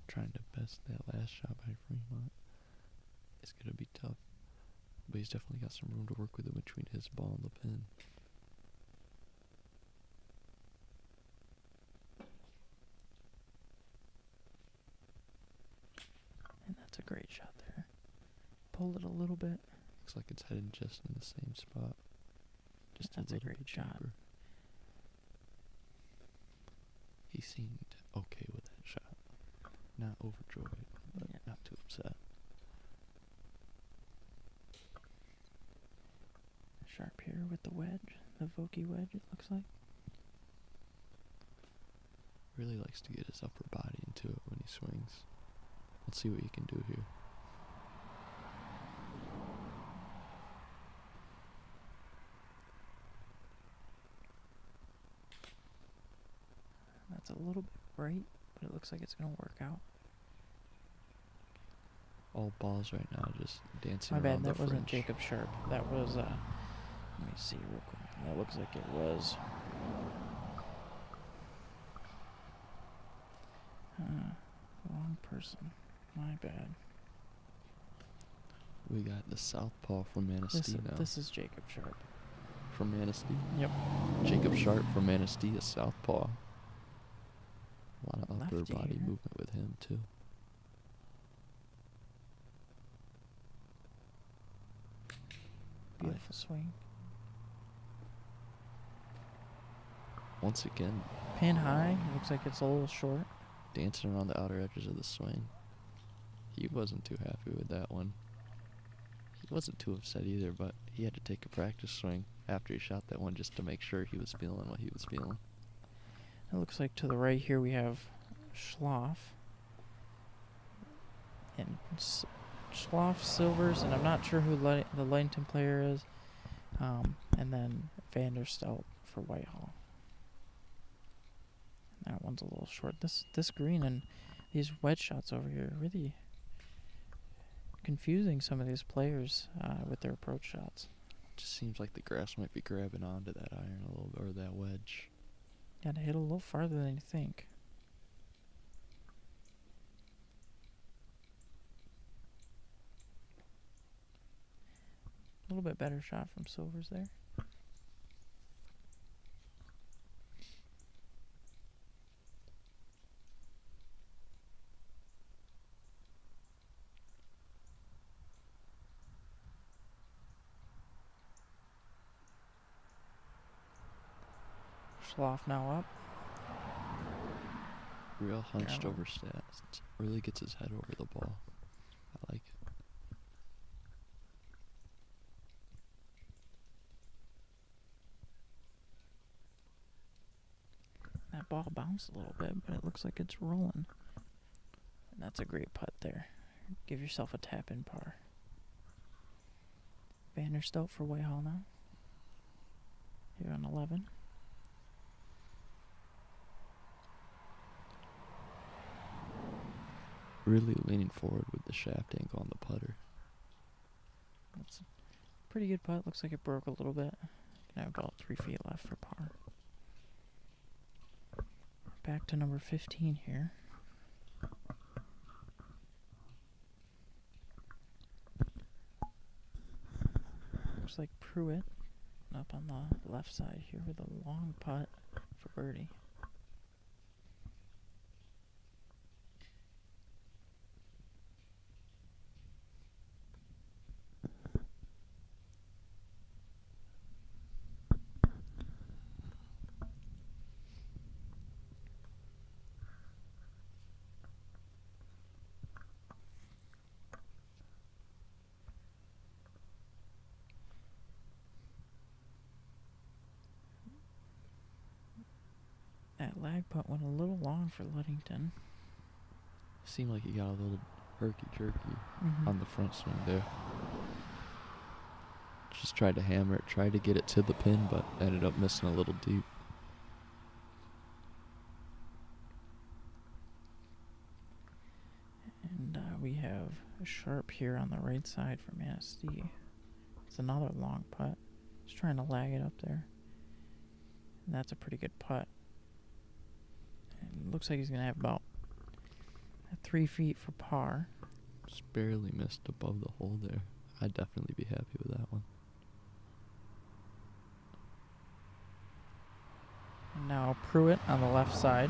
Trying to best that last shot by Fremont. It's going to be tough. But he's definitely got some room to work with in between his ball and the pin. And that's a great shot there. Pulled it a little bit. Looks like it's heading just in the same spot. Just That's a great bit shot. deeper. He seemed okay with that shot. Not overjoyed, but Yeah. not too upset. Sharp here with the wedge. The Vokey wedge, it looks like. Really likes to get his upper body into it when he swings. Let's see what he can do here. That's a little bit bright, but it looks like it's going to work out. All balls right now just dancing My bad, around the that wasn't fringe. Jacob Sharp. That was, let me see real quick. That looks like it was, wrong person. My bad. We got the southpaw from Manistee now. This is Jacob Sharp. From Manistee? Yep. Jacob Sharp from Manistee, a southpaw. A lot of upper Lefty body here. movement with him, too. Beautiful swing. Once again, Pin high. Looks like it's a little short. dancing around the outer edges of the swing. He wasn't too happy with that one. He wasn't too upset either, but he had to take a practice swing after he shot that one just to make sure he was feeling what he was feeling. It looks like to the right here we have Schloff. And Schloff Silvers, and I'm not sure who the Lightington player is. And then Vanderstelt for Whitehall. That one's a little short. This green and these wedge shots over here are really confusing some of these players with their approach shots. Just seems like the grass might be grabbing onto that iron a little bit, or that wedge. Gotta hit a little farther than you think. A little bit better shot from Silvers there. Schloff now up. Real hunched Yeah. over stats. Really gets his head over the ball. I like it. That ball bounced a little bit, but it looks like it's rolling. And that's a great putt there. Give yourself a tap in par. Vanderstelt for Whitehall now. Here on 11. Really leaning forward with the shaft angle on the putter. That's a pretty good putt. Looks like it broke a little bit. Gonna have about 3 feet left for par. Back to number 15 here. Looks like Pruitt up on the left side here with a long putt for birdie. That lag putt went a little long for Ludington. Seemed like he got a little herky-jerky Mhm. on the front swing there. Just tried to hammer it, tried to get it to the pin, but ended up missing a little deep. And we have a sharp here on the right side for Manistee. It's another long putt. Just trying to lag it up there. And that's a pretty good putt. And it looks like he's going to have about 3 feet for par. Just barely missed above the hole there. I'd definitely be happy with that one. And now Pruitt on the left side.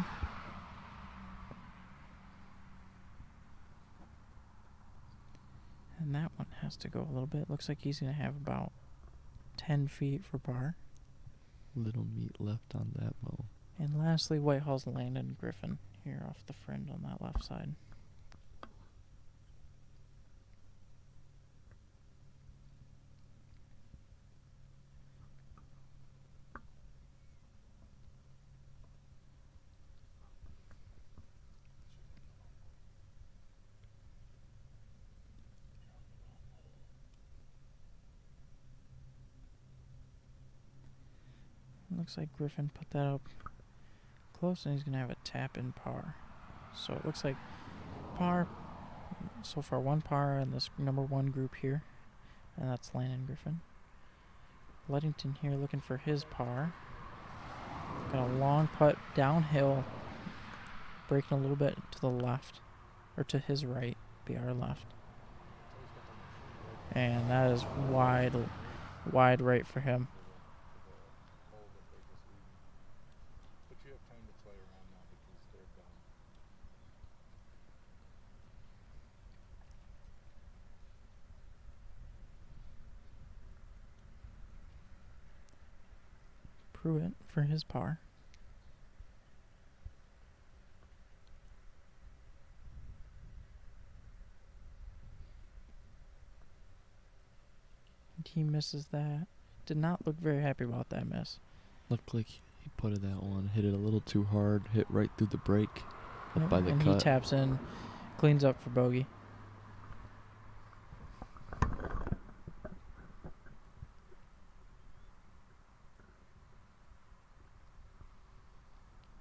And that one has to go a little bit. Looks like he's going to have about 10 feet for par. Little meat left on that mow. And lastly, Whitehall's Landon Griffin here off the fringe on that left side. Looks like Griffin put that up close, and he's going to have a tap in par. So it looks like par, so far one par in this number 1 group here, and that's Landon Griffin. Ludington here looking for his par. Got a long putt downhill, breaking a little bit to the left, or to his right, be our left. And that is wide right for him. But you have time to play around now because they're done. Pruitt for his par. And he misses that. Did not look very happy about that miss. Looked like he putted that one, hit it a little too hard, hit right through the break, up by the and cut. he taps in, cleans up for bogey.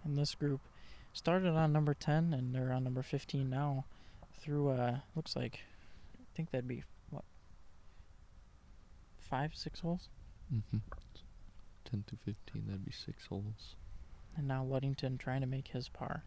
And this group started on number 10, and they're on number 15 now. Through looks like, I think that'd be what, 5-6 holes. 10 to 15, that'd be 6 holes. And now Ludington trying to make his par.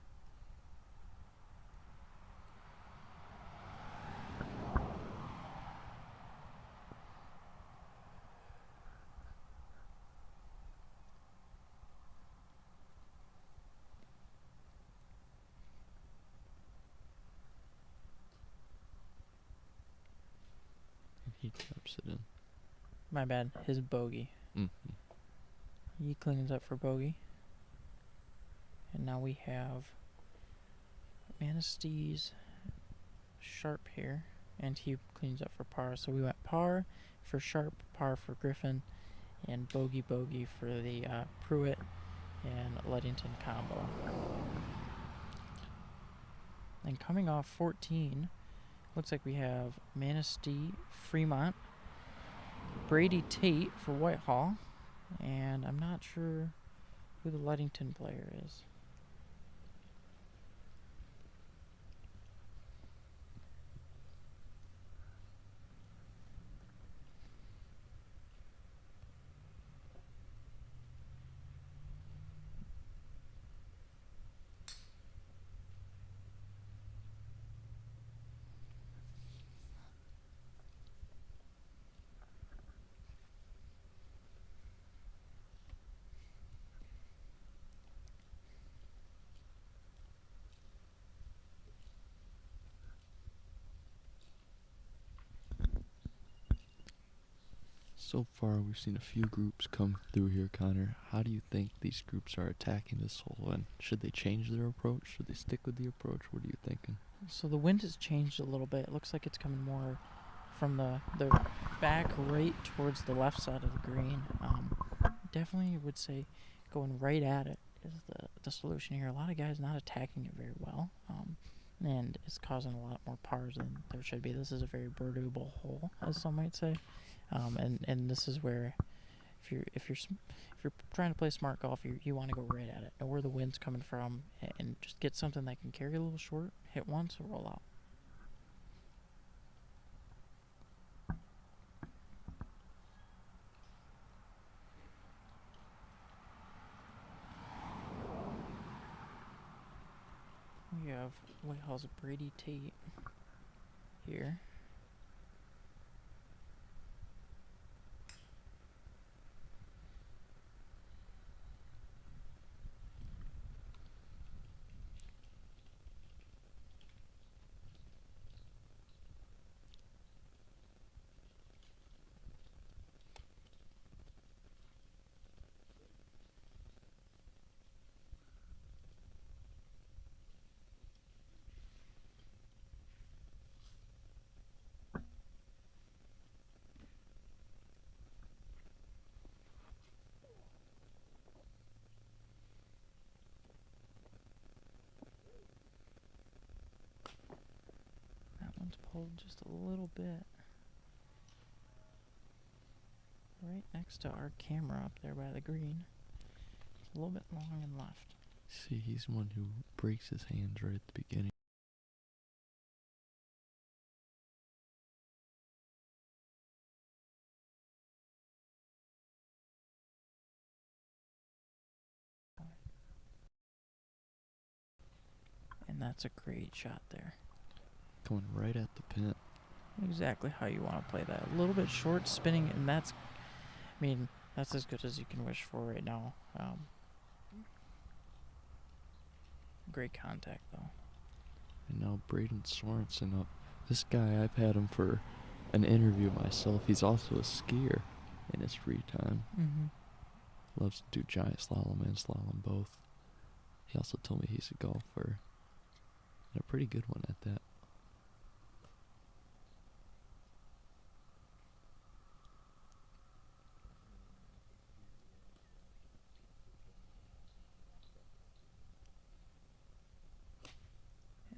And he taps it in. My bad, his bogey. He cleans up for bogey. And now we have Manistee's Sharp here, and he cleans up for par. So we went par for Sharp, par for Griffin, and bogey for the Pruitt and Ludington combo. And coming off 14, looks like we have Manistee, Fremont, Brady Tate for Whitehall, and I'm not sure who the Ludington player is. So far, we've seen a few groups come through here, Connor. How do you think these groups are attacking this hole? And should they change their approach? Should they stick with the approach? What are you thinking? So the wind has changed a little bit. It looks like it's coming more from the back right towards the left side of the green. Definitely would say going right at it the solution here. A lot of guys not attacking it very well, and it's causing a lot more pars than there should be. This is a very birdable hole, as some might say, and this is where if you're trying to play smart golf, you want to go right at it, know where the wind's coming from, and just get something that can carry a little short, hit once, roll out. We have Whitehall's Brady Tate here. Pulled just a little bit right next to our camera up there by the green. It's a little bit long and left. See, he's the one who breaks his hands right at the beginning. And that's a great shot there. Going right at the pin. Exactly how you want to play that. A little bit short, spinning, and that's as good as you can wish for right now. Great contact, though. And now Braden Sorensen up. This guy, I've had him for an interview myself. He's also a skier in his free time. Mm-hmm. Loves to do giant slalom and slalom both. He also told me he's a golfer. And a pretty good one at that.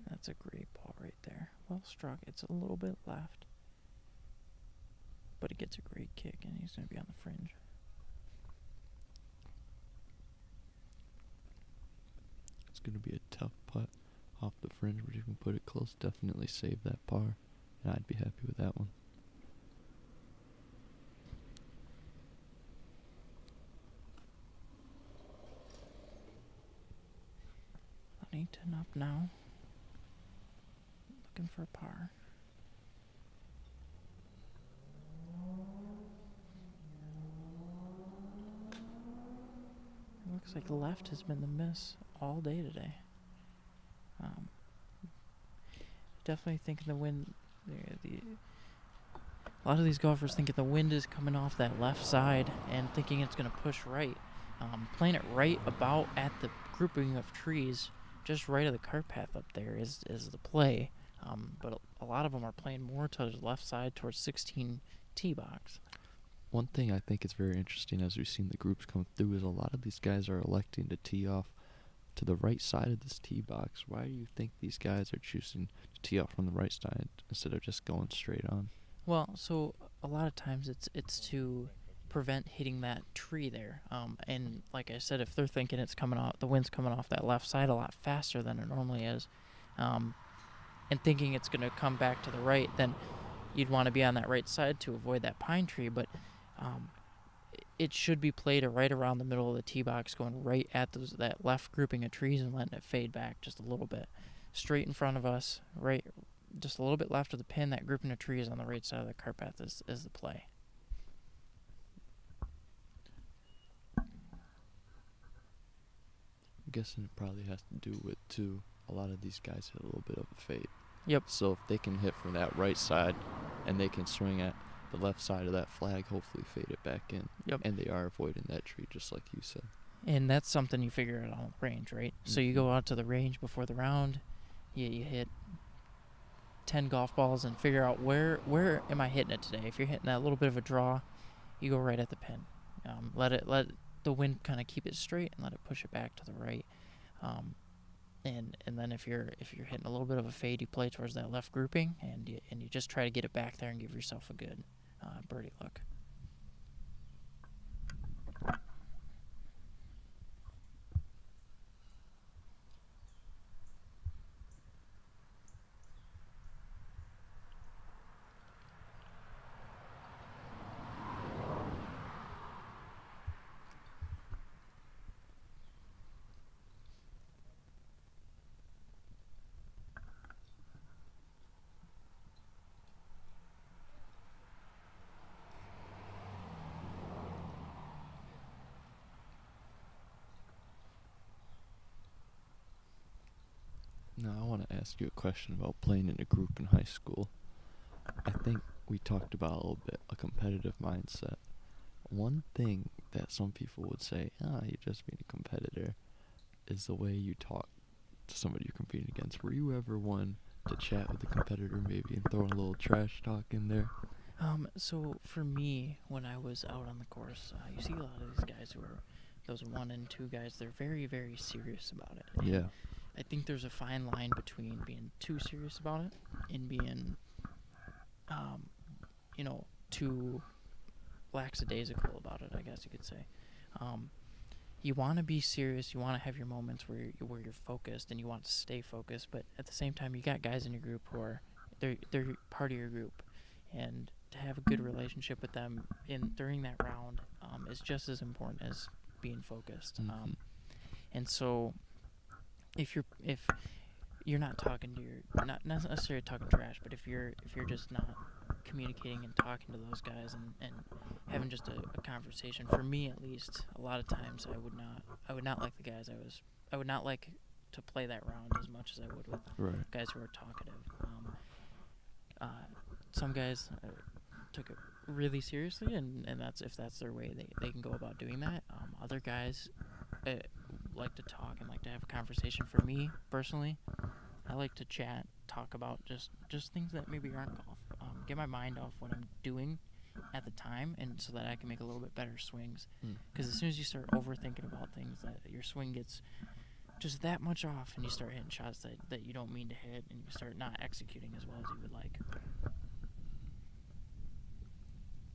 That's a great ball right there. Well struck. It's a little bit left. But it gets a great kick, and he's going to be on the fringe. It's going to be a tough putt off the fringe, but you can put it close. Definitely save that par. And I'd be happy with that one. Huntington up now. Looking for a par. It looks like left has been the miss all day today. Definitely thinking the wind. A lot of these golfers thinking the wind is coming off that left side and thinking it's going to push right. Playing it right about at the grouping of trees, just right of the cart path up there is the play. But a lot of them are playing more to the left side towards 16 tee box. One thing I think is very interesting as we've seen the groups come through is a lot of these guys are electing to tee off to the right side of this tee box. Why do you think these guys are choosing to tee off from the right side instead of just going straight on? Well, so a lot of times it's to prevent hitting that tree there. And like I said, if they're thinking it's coming off, the wind's coming off that left side a lot faster than it normally is, and thinking it's going to come back to the right, then you'd want to be on that right side to avoid that pine tree. But it should be played right around the middle of the tee box, going right at that left grouping of trees and letting it fade back just a little bit. Straight in front of us, right, just a little bit left of the pin, that grouping of trees on the right side of the cart path is the play. I'm guessing it probably has to do with, too, a lot of these guys hit a little bit of a fade. Yep. So if they can hit from that right side and they can swing at the left side of that flag, hopefully fade it back in. Yep. And they are avoiding that tree, just like you said. And that's something you figure out on the range, right? Mm-hmm. So you go out to the range before the round, you hit 10 golf balls and figure out where am I hitting it today. If you're hitting that little bit of a draw, you go right at the pin. Let the wind kind of keep it straight and let it push it back to the right. And then if you're hitting a little bit of a fade, you play towards that left grouping, and you just try to get it back there and give yourself a good birdie look. Now, I want to ask you a question about playing in a group in high school. I think we talked about a little bit a competitive mindset. One thing that some people would say, you're just being a competitor, is the way you talk to somebody you're competing against. Were you ever one to chat with a competitor maybe and throw a little trash talk in there? So for me, when I was out on the course, you see a lot of these guys who are those 1 and 2 guys. They're very, very serious about it. And Yeah. I think there's a fine line between being too serious about it and being, too lackadaisical about it, I guess you could say. You want to be serious. You want to have your moments where you're focused and you want to stay focused. But at the same time, you got guys in your group who are they're part of your group, and to have a good relationship with them during that round is just as important as being focused. Mhm. And so if you're not talking to not necessarily talking trash, but if you're just not communicating and talking to those guys and having just a conversation, for me at least, a lot of times I would not like the guys I would not like to play that round as much as I would with Right. guys who are talkative. Some guys took it really seriously, and that's if that's their way, they can go about doing that. Other guys like to talk and like to have a conversation. For me personally, I like to chat, talk about just things that maybe aren't golf. Get my mind off what I'm doing at the time, and so that I can make a little bit better swings. Because as soon as you start overthinking about things, that your swing gets just that much off, and you start hitting shots that you don't mean to hit, and you start not executing as well as you would like.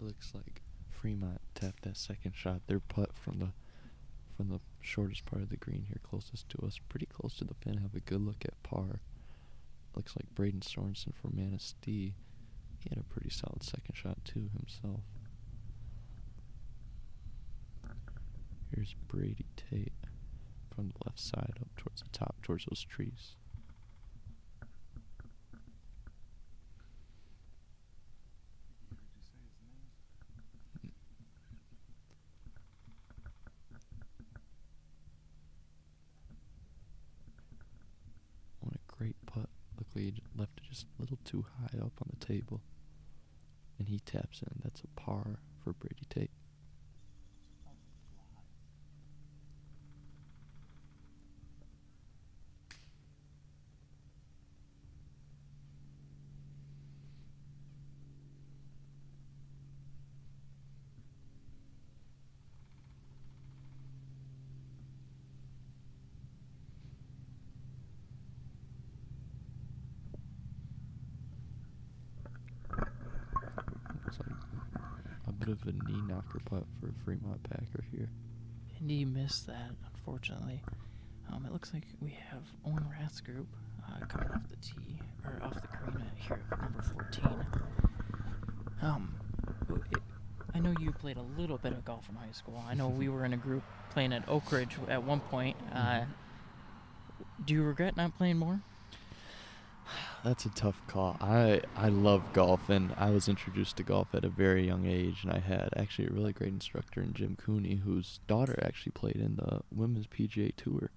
Looks like Fremont tapped that second shot. Their putt from the shortest part of the green here, closest to us, pretty close to the pin. Have a good look at par. Looks like Braden Sorensen from Manistee. He had a pretty solid second shot too himself. Here's Brady Tate from the left side up towards the top, towards those trees. Did you say his name? What a great putt. Looked like he left it just a little too high up on the table. And he taps in. That's a par for Brady Tate. Looks like a bit of a knee knocker putt for Fremont Packer here. Indy missed that, unfortunately. It looks like we have Owen Rath's group coming off the tee, or off the green here at number 14. I know you played a little bit of golf in high school. I know we were in a group playing at Oak Ridge at one point. Do you regret not playing more? That's a tough call. I love golf, and I was introduced to golf at a very young age, and I had actually a really great instructor in Jim Cooney, whose daughter actually played in the Women's PGA Tour.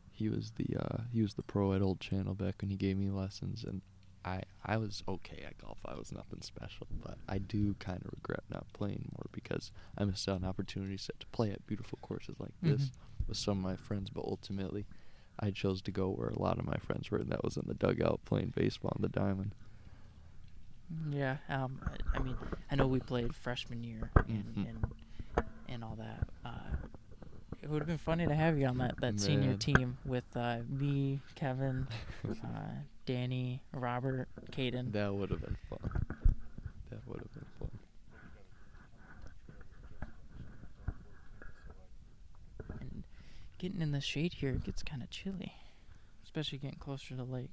He was the pro at Old Channel back when he gave me lessons, and I was okay at golf. I was nothing special, but I do kind of regret not playing more because I missed out on opportunities to play at beautiful courses like this with some of my friends, but ultimately I chose to go where a lot of my friends were, and that was in the dugout playing baseball on the diamond. Yeah, I mean, I know we played freshman year and all that. It would have been funny to have you on that senior Man. team with me, Kevin, Danny, Robert, Caden. That would have been fun. That would have been fun. And getting in the shade here, it gets kind of chilly, especially getting closer to the lake.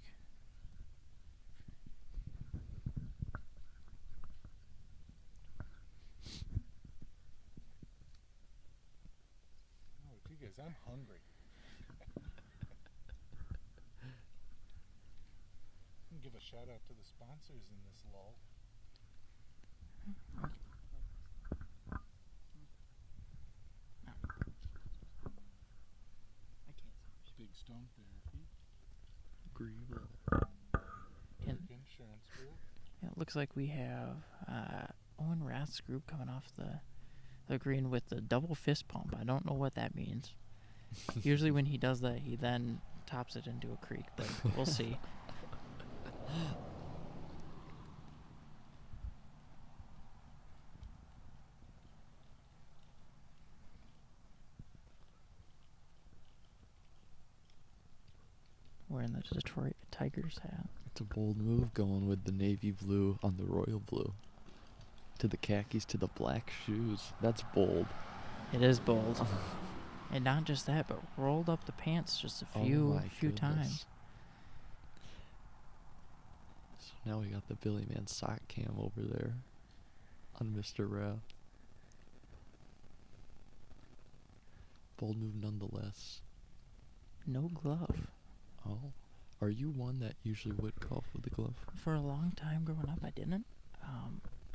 Oh, you guys, I'm hungry. Give a shout out to the sponsors in this lull. Big Stone Therapy, Greenville. And Insurance Group. yeah, it looks like we have Owen Rath's group coming off the green with the double fist pump. I don't know what that means. Usually when he does that, he then tops it into a creek, but we'll see. Wearing the Detroit Tigers hat. It's a bold move going with the navy blue on the royal blue. To the khakis, to the black shoes. That's bold. It is bold. And not just that, but rolled up the pants just a few times. So now we got the Billy Man sock cam over there on Mr. Rath. Bold move nonetheless. No glove. Oh. Are you one that usually would golf with the glove? For a long time growing up, I didn't.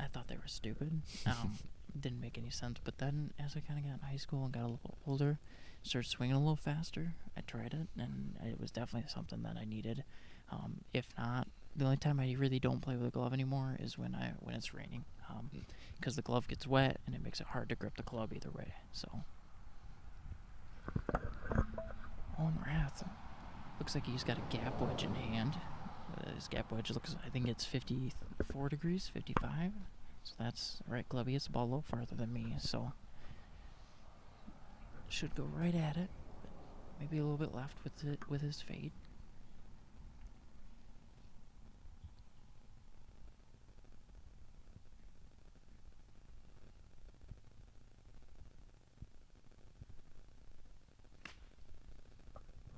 I thought they were stupid. Didn't make any sense. But then as I kind of got in high school and got a little older, started swinging a little faster, I tried it, and it was definitely something that I needed. If not, the only time I really don't play with a glove anymore is when it's raining, because the glove gets wet and it makes it hard to grip the club either way. So, Owen Rath looks like he's got a gap wedge in hand. His gap wedge looks, I think it's 54 degrees, 55. So that's the right club. He hits the ball a little farther than me, so should go right at it. But maybe a little bit left with his fade.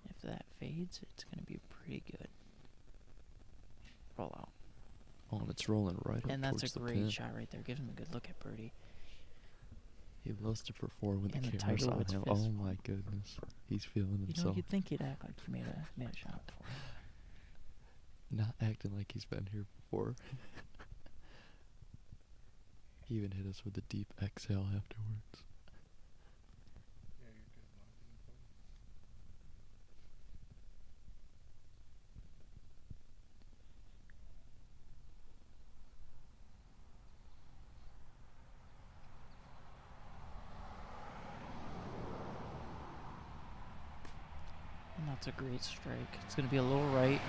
If that fades, it's going to be pretty good. Roll out. Oh, and it's rolling right up And that's towards a the great pin. shot right there. Gives him a good look at birdie. He loves to perform when And the the camera's Tiger on Woods him. fist Oh bump. my goodness. He's feeling You know, himself. you'd think he'd act like he made a shot before. Not acting like he's been here before. He even hit us with a deep exhale afterwards. Yeah, you're good. Locked in place. And that's a great strike. It's going to be a little right.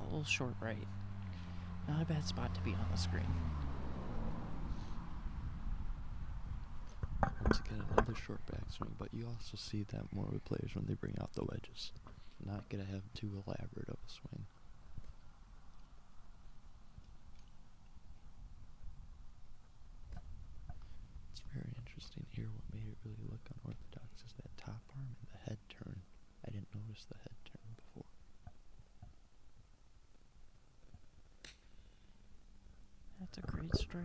A little short right. Not a bad spot to be on the screen. Once again, another short backswing, but you also see that more with players when they bring out the wedges. Not going to have too elaborate of a swing. It's very interesting here. What made it really look unorthodox is that top arm and the head turn. I didn't notice the head turn before. That's a great strike.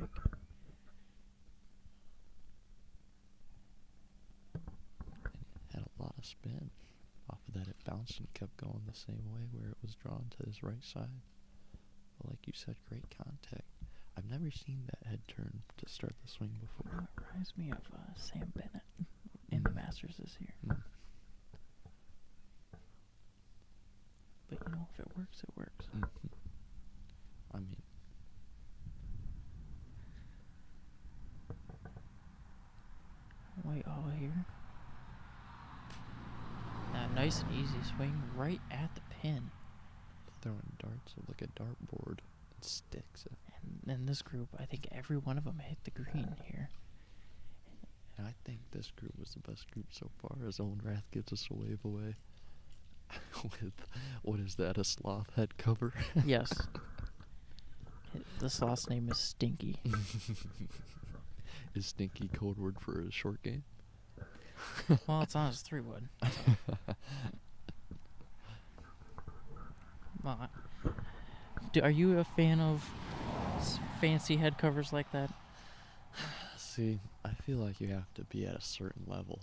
Had a lot of spin. Off of that, it bounced and kept going the same way where it was drawn to his right side. But like you said, great contact. I've never seen that head turn to start the swing before. Well, it reminds me of Sam Bennett in the Masters this year. But you know, if it works, it works. I mean, Whitehall here. Nice and easy swing right at the pin. throwing darts of like a dartboard and sticks. And in this group, I think every one of them hit the green here. And I think this group was the best group so far, as Owen Rath gives us a wave away. With, what is that, a sloth head cover? Yes. The sloth's name is Stinky. Is Stinky code word for a short game? Well, it's on his 3-wood. Well, are you a fan of fancy head covers like that? See, I feel like you have to be at a certain level.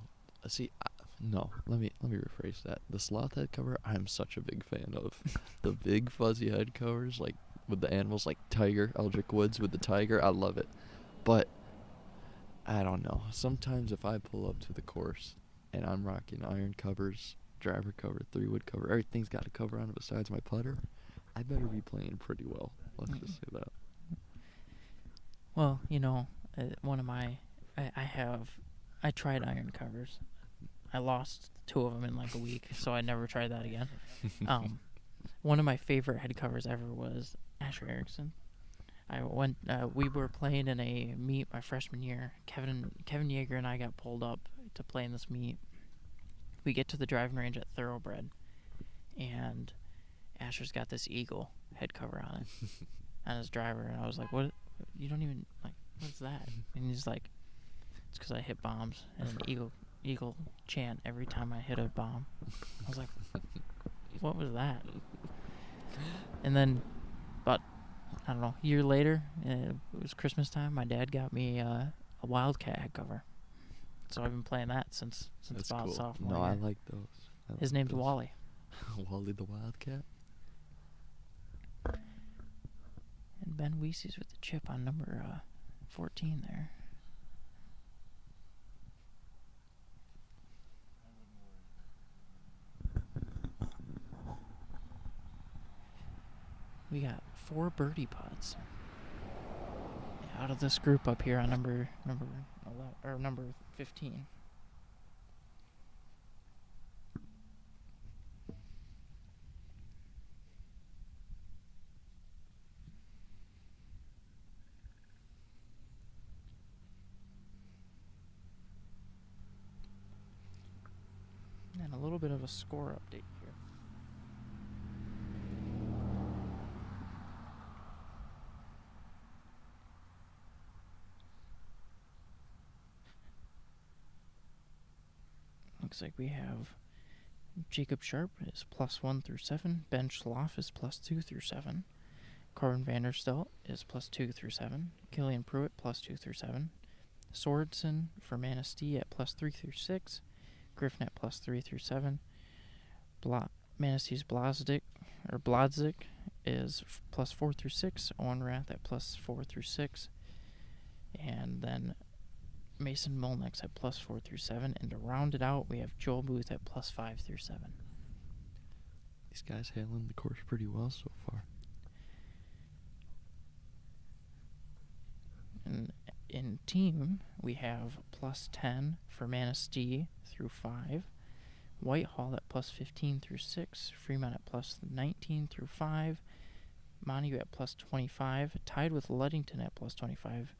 No, let me rephrase that. The sloth head cover, I'm such a big fan of. The big fuzzy head covers, like with the animals, like Tiger, Eldrick Woods with the tiger, I love it. But I don't know. Sometimes if I pull up to the course and I'm rocking iron covers, driver cover, 3-wood cover, everything's got a cover on it besides my putter, I better be playing pretty well. Let's just say that. Well, you know, I tried iron covers. I lost 2 of them in like a week, so I never tried that again. One of my favorite head covers ever was Asher Erickson. We were playing in a meet my freshman year. Kevin Yeager and I got pulled up to play in this meet. We get to the driving range at Thoroughbred, and Asher's got this eagle head cover on it, on his driver, and I was like, "What? You don't even like, what's that?" And he's like, "It's because I hit bombs and an eagle chant every time I hit a bomb." I was like, "What was that?" And then, about, I don't know, a year later, it was Christmas time, my dad got me a Wildcat head cover. So I've been playing that since That's about cool. sophomore No, year. I like those. His name's Wally. Wally the Wildcat? And Ben Weesey's with the chip on number 14 there. We got 4 birdie putts out of this group up here on number 11, or number 15. And a little bit of a score update here. Looks like we have Jacob Sharp is +1 through 7. Ben Schloff is +2 through 7. Corbin Vanderstelt is +2 through 7. Killian Pruitt +2 through 7. Sorensen for Manistee at +3 through 6. Griffin at +3 through 7. Manistee's Blodzik is +4 through 6. Owen Rath at +4 through 6. And then Mason Molnick's at +4 through 7. And to round it out, we have Joel Booth at +5 through 7. These guys handling the course pretty well so far. And in team, we have +10 for Manistee through 5. Whitehall at +15 through 6. Fremont at +19 through 5. Montague at +25. Tied with Ludington at +25.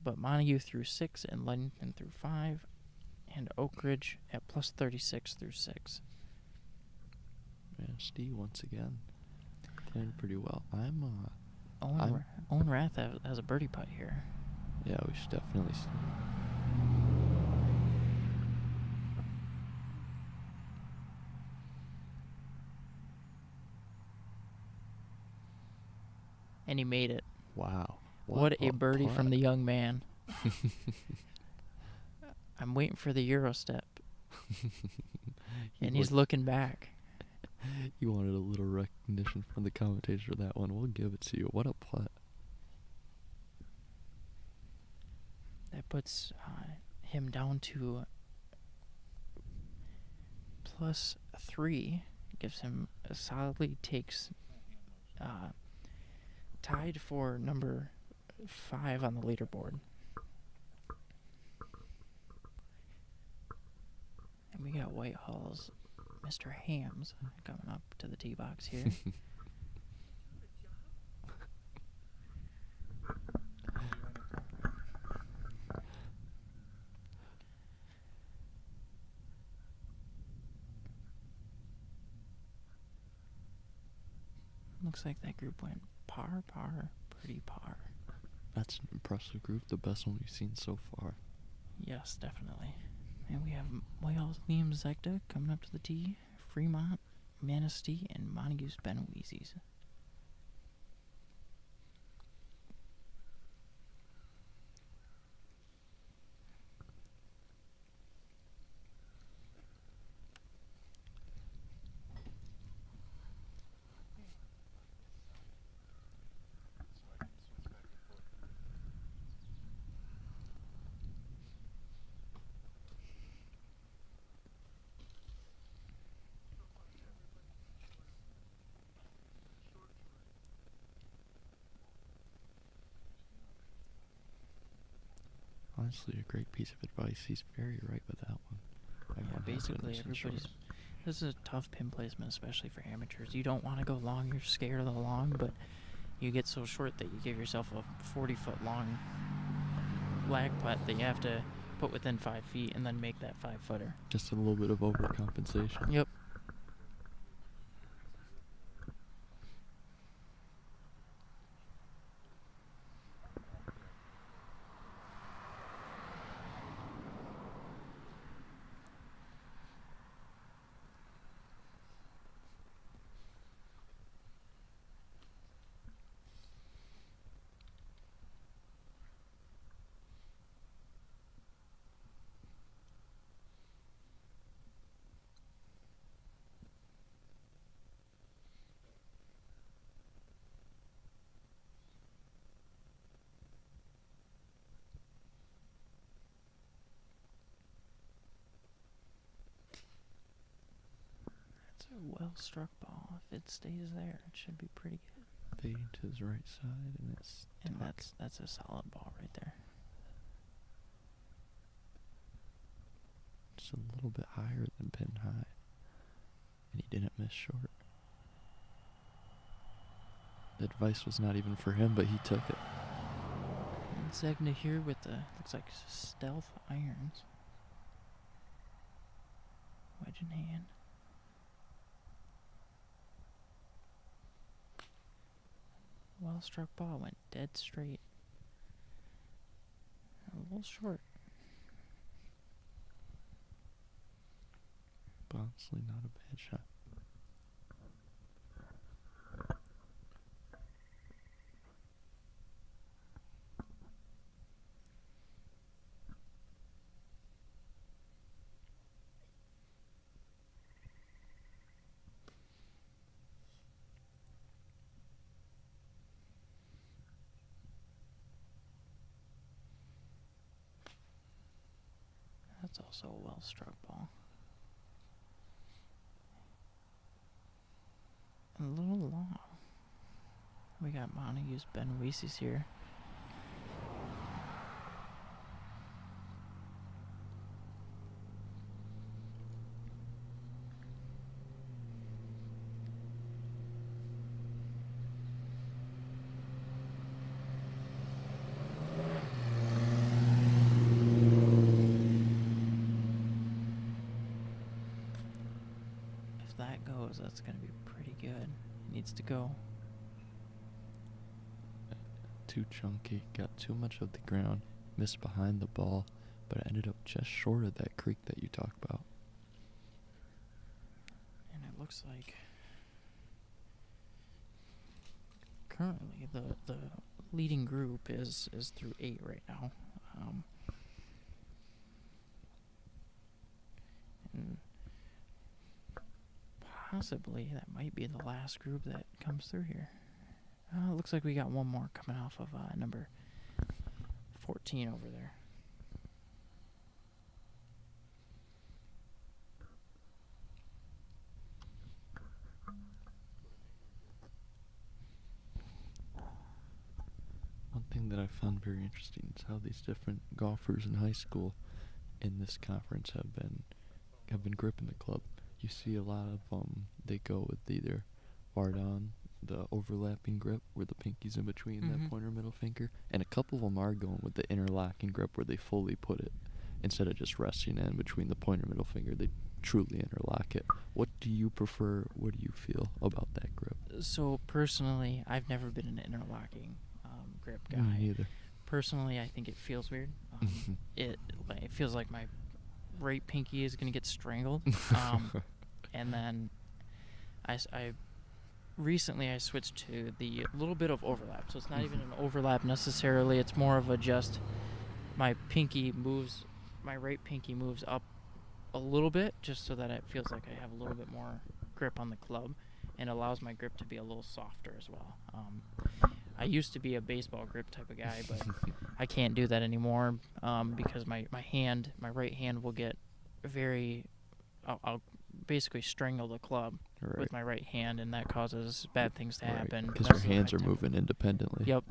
But Montague through 6 and Ludington through 5. And Oak Ridge at +36 through 6. Manistee once again playing pretty well. Owen Rath has a birdie putt here. Yeah, we should definitely see. And he made it. Wow. What a birdie putt. from the young man. I'm waiting for the Euro step. And he's looking back. You wanted a little recognition from the commentators for that one. We'll give it to you. What a putt. That puts him down to +3. Gives him solidly takes tied for number 5 on the leaderboard. And we got Whitehall's Mr. Hams coming up to the tee box here. Looks like that group went par, pretty par. That's an impressive group, the best one we've seen so far. Yes, definitely. And we have Whitehall's Liam Zegda coming up to the tee, Fremont, Manistee, and Montague's Benoises. So I can switch back and forth. Honestly, a great piece of advice. He's very right with that one. Yeah, basically everybody's... This is a tough pin placement, especially for amateurs. You don't want to go long. You're scared of the long, but you get so short that you give yourself a 40-foot long lag putt that you have to put within 5 feet and then make that 5-footer. Just a little bit of overcompensation. Yep. That's a well-struck ball. If it stays there, it should be pretty good. Fading to his right side, and it's And tucked. that's a solid ball right there. Just a little bit higher than pin high. And he didn't miss short. The advice was not even for him, but he took it. And Zegna here with the, looks like stealth irons. Wedge in hand. Well struck ball, went dead straight. A little short. But honestly, not a bad shot. That's also a well struck ball. A little long. We got Montague's Benoises here. If that goes, that's going to be pretty good. It needs to go. Too chunky, got too much of the ground, missed behind the ball, but ended up just short of that creek that you talk about. And it looks like currently the leading group is through 8 right now. And possibly that might be the last group that comes through here. It looks like we got one more coming off of number 14 over there. One thing that I found very interesting is how these different golfers in high school in this conference have been gripping the club. You see a lot of they go with either Vardon, the overlapping grip where the pinky's in between that pointer middle finger, and a couple of them are going with the interlocking grip where they fully put it. instead of just resting in between the pointer and middle finger, they truly interlock it. What do you prefer? What do you feel about that grip? So personally, I've never been an interlocking grip guy. Me neither. Personally, I think it feels weird. It feels like my right pinky is gonna get strangled. And then I recently I switched to the little bit of overlap. So it's not even an overlap necessarily. It's more of a just my right pinky moves up a little bit, just so that it feels like I have a little bit more grip on the club, and allows my grip to be a little softer as well. I used to be a baseball grip type of guy, but I can't do that anymore because my right hand will get I'll basically strangle the club with my right hand, and that causes bad things to happen. Because your hands are moving independently. Yep.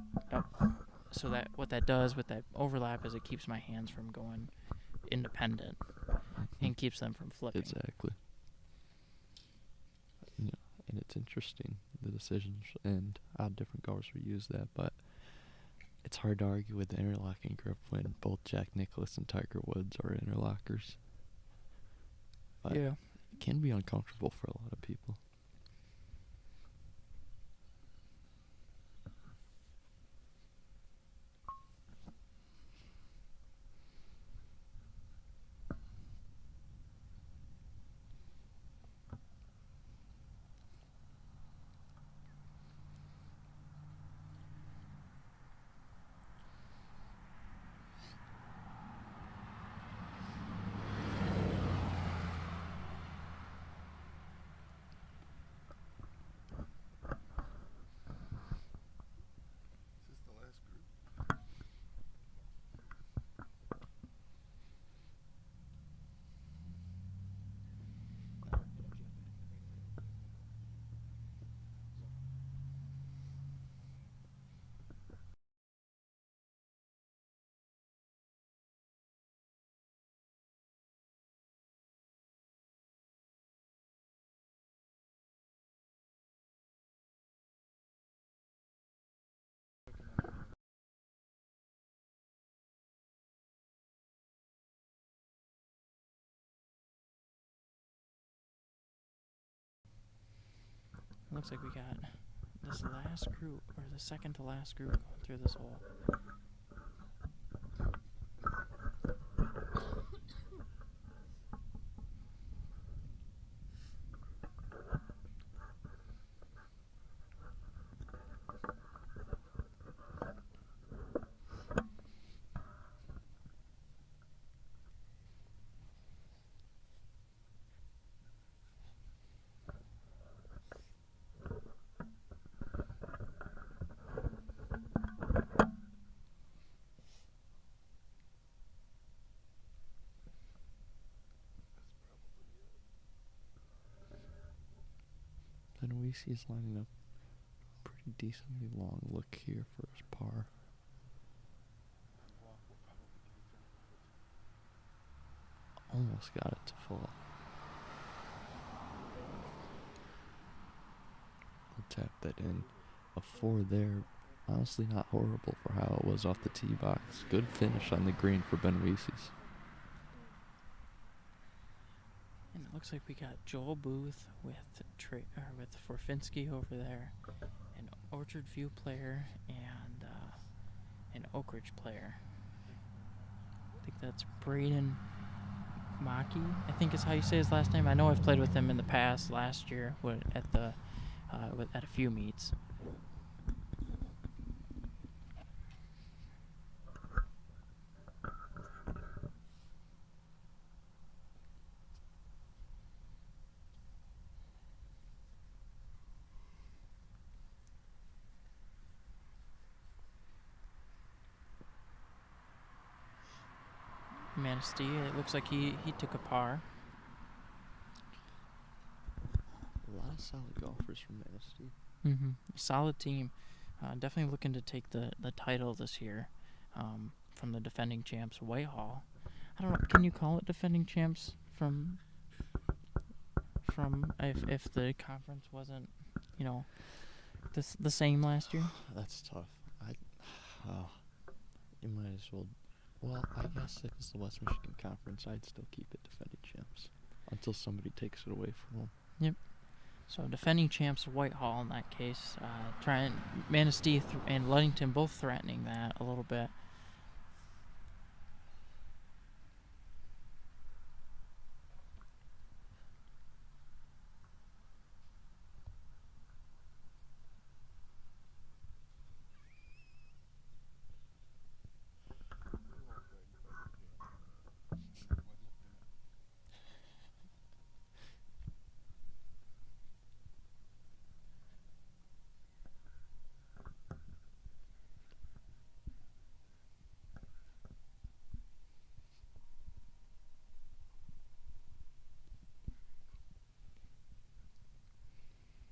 So what that does with that overlap is it keeps my hands from going independent and keeps them from flipping. Exactly. Yeah, and it's interesting, the decisions and how different golfers will use that, but it's hard to argue with the interlocking grip when both Jack Nicklaus and Tiger Woods are interlockers. But yeah. it can be uncomfortable for a lot of people. Is this the last group? Looks like we got this last group, or the second to last group, going through this hole. Benoist is lining up a pretty decently long look here for his par. Almost got it to fall. We'll tap that in. A 4 there. Honestly, not horrible for how it was off the tee box. Good finish on the green for Benoist. And it looks like we got Joel Booth with Forfinski over there, an Orchard View player, and an Oak Ridge player. I think that's Braden Maki, I think is how you say his last name. I know I've played with him in the past, last year at a few meets. Manistee, it looks like he took a par. A lot of solid golfers from Manistee. Mm-hmm. Solid team. Definitely looking to take the title this year from the defending champs, Whitehall. I don't know, can you call it defending champs from if the conference wasn't, the same last year? That's tough. You might as well Well, I guess if it's the West Michigan Conference, I'd still keep it defending champs until somebody takes it away from them. Yep. So defending champs Whitehall in that case, trying Manistee and Ludington both threatening that a little bit.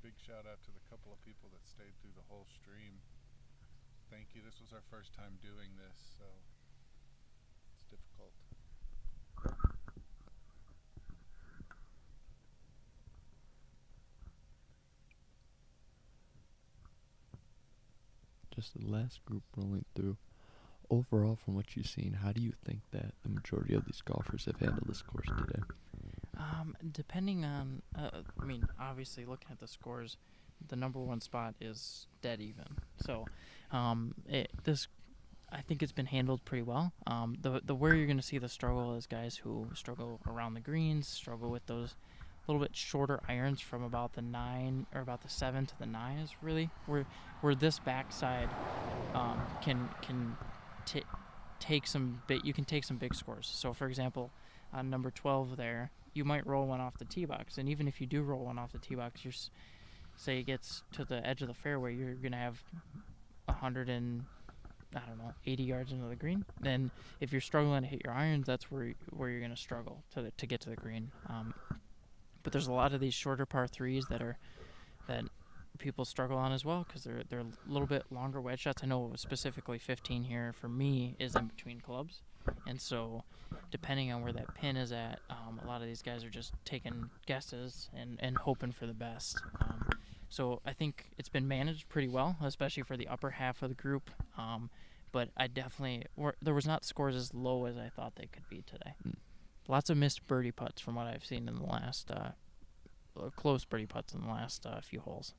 Big shout out to the couple of people that stayed through the whole stream. Thank you. This was our first time doing this, so it's difficult. Just the last group rolling through. Overall, from what you've seen, how do you think that the majority of these golfers have handled this course today? Depending on, obviously looking at the scores, the number one spot is dead even. So, I think it's been handled pretty well. The where you're going to see the struggle is guys who struggle around the greens, struggle with those little bit shorter irons from about the 9 or about the 7 to the 9 is really where this backside can take some you can take some big scores. So for example, on number 12 there, you might roll one off the tee box, and even if you do roll one off the tee box, say it gets to the edge of the fairway, you're gonna have 80 yards into the green. Then if you're struggling to hit your irons, that's where you're gonna struggle to get to the green. But there's a lot of these shorter par threes that people struggle on as well because they're a little bit longer wedge shots. I know specifically 15 here for me is in between clubs, and so depending on where that pin is at, a lot of these guys are just taking guesses and hoping for the best. So I think it's been managed pretty well, especially for the upper half of the group. But there was not scores as low as I thought they could be today. Lots of missed birdie putts from what I've seen in the last close birdie putts in the last few holes.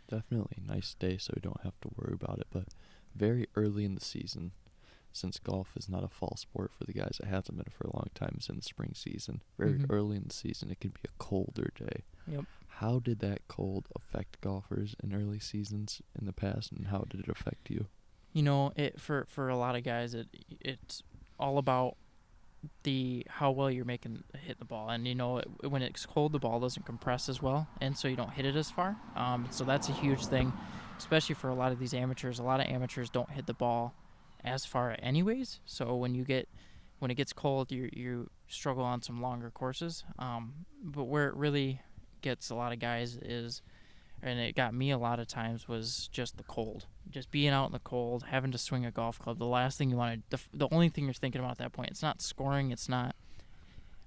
Definitely a nice day, so we don't have to worry about it. But very early in the season, since golf is not a fall sport for the guys, it hasn't been for a long time. It's in the spring season. Very early in the season, it can be a colder day. Yep. How did that cold affect golfers in early seasons in the past, and how did it affect you? For a lot of guys, it's all about how well you're hit the ball, and when it's cold, the ball doesn't compress as well, and so you don't hit it as far. So that's a huge thing, especially for a lot of these amateurs. A lot of amateurs don't hit the ball as far anyways. So when it gets cold, you struggle on some longer courses. But where it really gets a lot of guys is, and it got me a lot of times, was just the cold. Just being out in the cold, having to swing a golf club. The last thing you want to, the only thing you're thinking about at that point, it's not scoring. It's not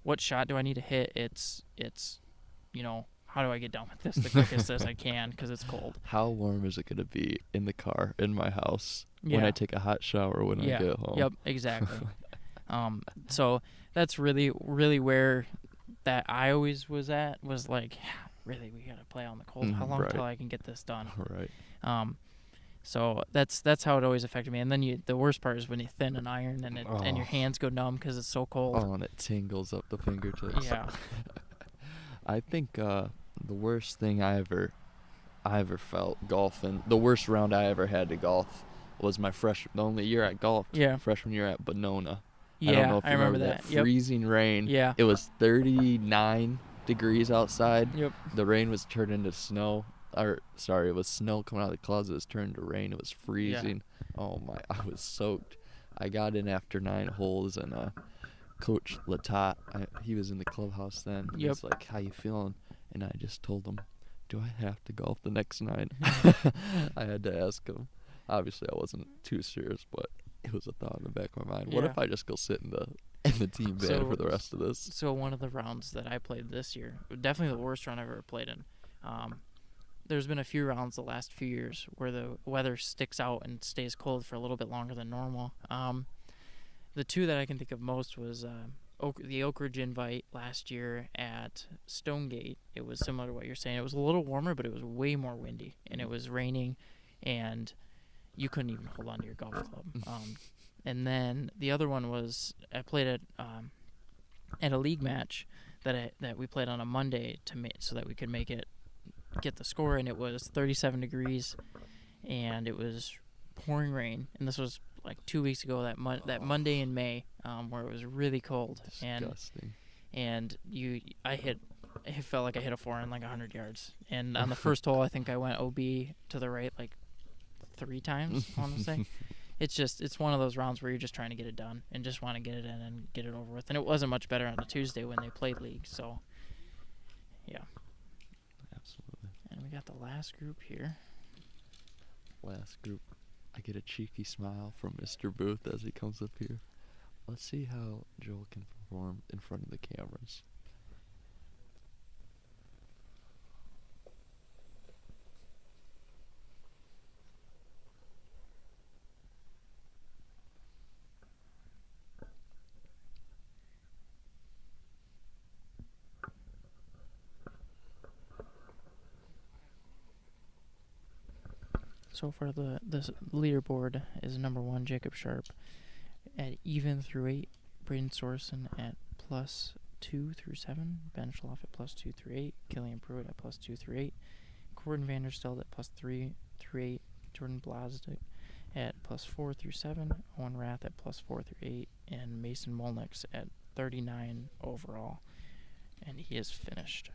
what shot do I need to hit. It's how do I get done with this the quickest as I can because it's cold. How warm is it going to be in the car, in my house, when I take a hot shower when I get home? Yep, exactly. So that's really, really where that I always was at, was like, really, we got to play on the cold. How long till I can get this done? Right. So that's how it always affected me. And then the worst part is when you thin an iron and your hands go numb because it's so cold. Oh, and it tingles up the fingertips. Yeah. I think the worst thing I ever felt golfing, the worst round I ever had to golf was the only year I golfed. Yeah. Freshman year at Bonona. Yeah, I don't know if you remember that. Yep. Freezing rain. Yeah. It was 39 degrees outside. Yep. The rain was turned into snow. It was snow coming out of the clouds. It was turned to rain. It was freezing. Yeah. Oh my! I was soaked. I got in after 9 holes, and Coach Latat, he was in the clubhouse then. He was like, "How you feeling?" And I just told him, "Do I have to golf the next 9?" I had to ask him. Obviously, I wasn't too serious, but it was a thought in the back of my mind. What if I just go sit in the team band for the rest of this? So one of the rounds that I played this year, definitely the worst round I've ever played in. There's been a few rounds the last few years where the weather sticks out and stays cold for a little bit longer than normal. the two that I can think of most was the Oak Ridge Invite last year at Stonegate. It was similar to what you're saying. It was a little warmer, but it was way more windy, and it was raining, and you couldn't even hold on to your golf club. And then the other one was I played at a league match that we played on a Monday so that we could get the score, and it was 37 degrees, and it was pouring rain, and this was like 2 weeks ago, that Monday in May, where it was really cold. Disgusting. And it felt like I hit a 4 in like 100 yards. And on the first hole, I think I went OB to the right like 3 times, I want to say. It's one of those rounds where you're just trying to get it done and just want to get it in and get it over with. And it wasn't much better on the Tuesday when they played league, so yeah. Absolutely. And we got the last group here. Last group. I get a cheeky smile from Mr. Booth as he comes up here. Let's see how Joel can perform in front of the cameras. So far, the leaderboard is number 1, Jacob Sharp, at even through 8. Braden Sorensen at +2 through 7. Ben Schloff at +2 through 8. Killian Pruitt at +2 through 8. Gordon Vanderstelt at +3 through 8. Jordan Blazdik at +4 through 7. Owen Rath at +4 through 8. And Mason Molnix at 39 overall. And he is finished.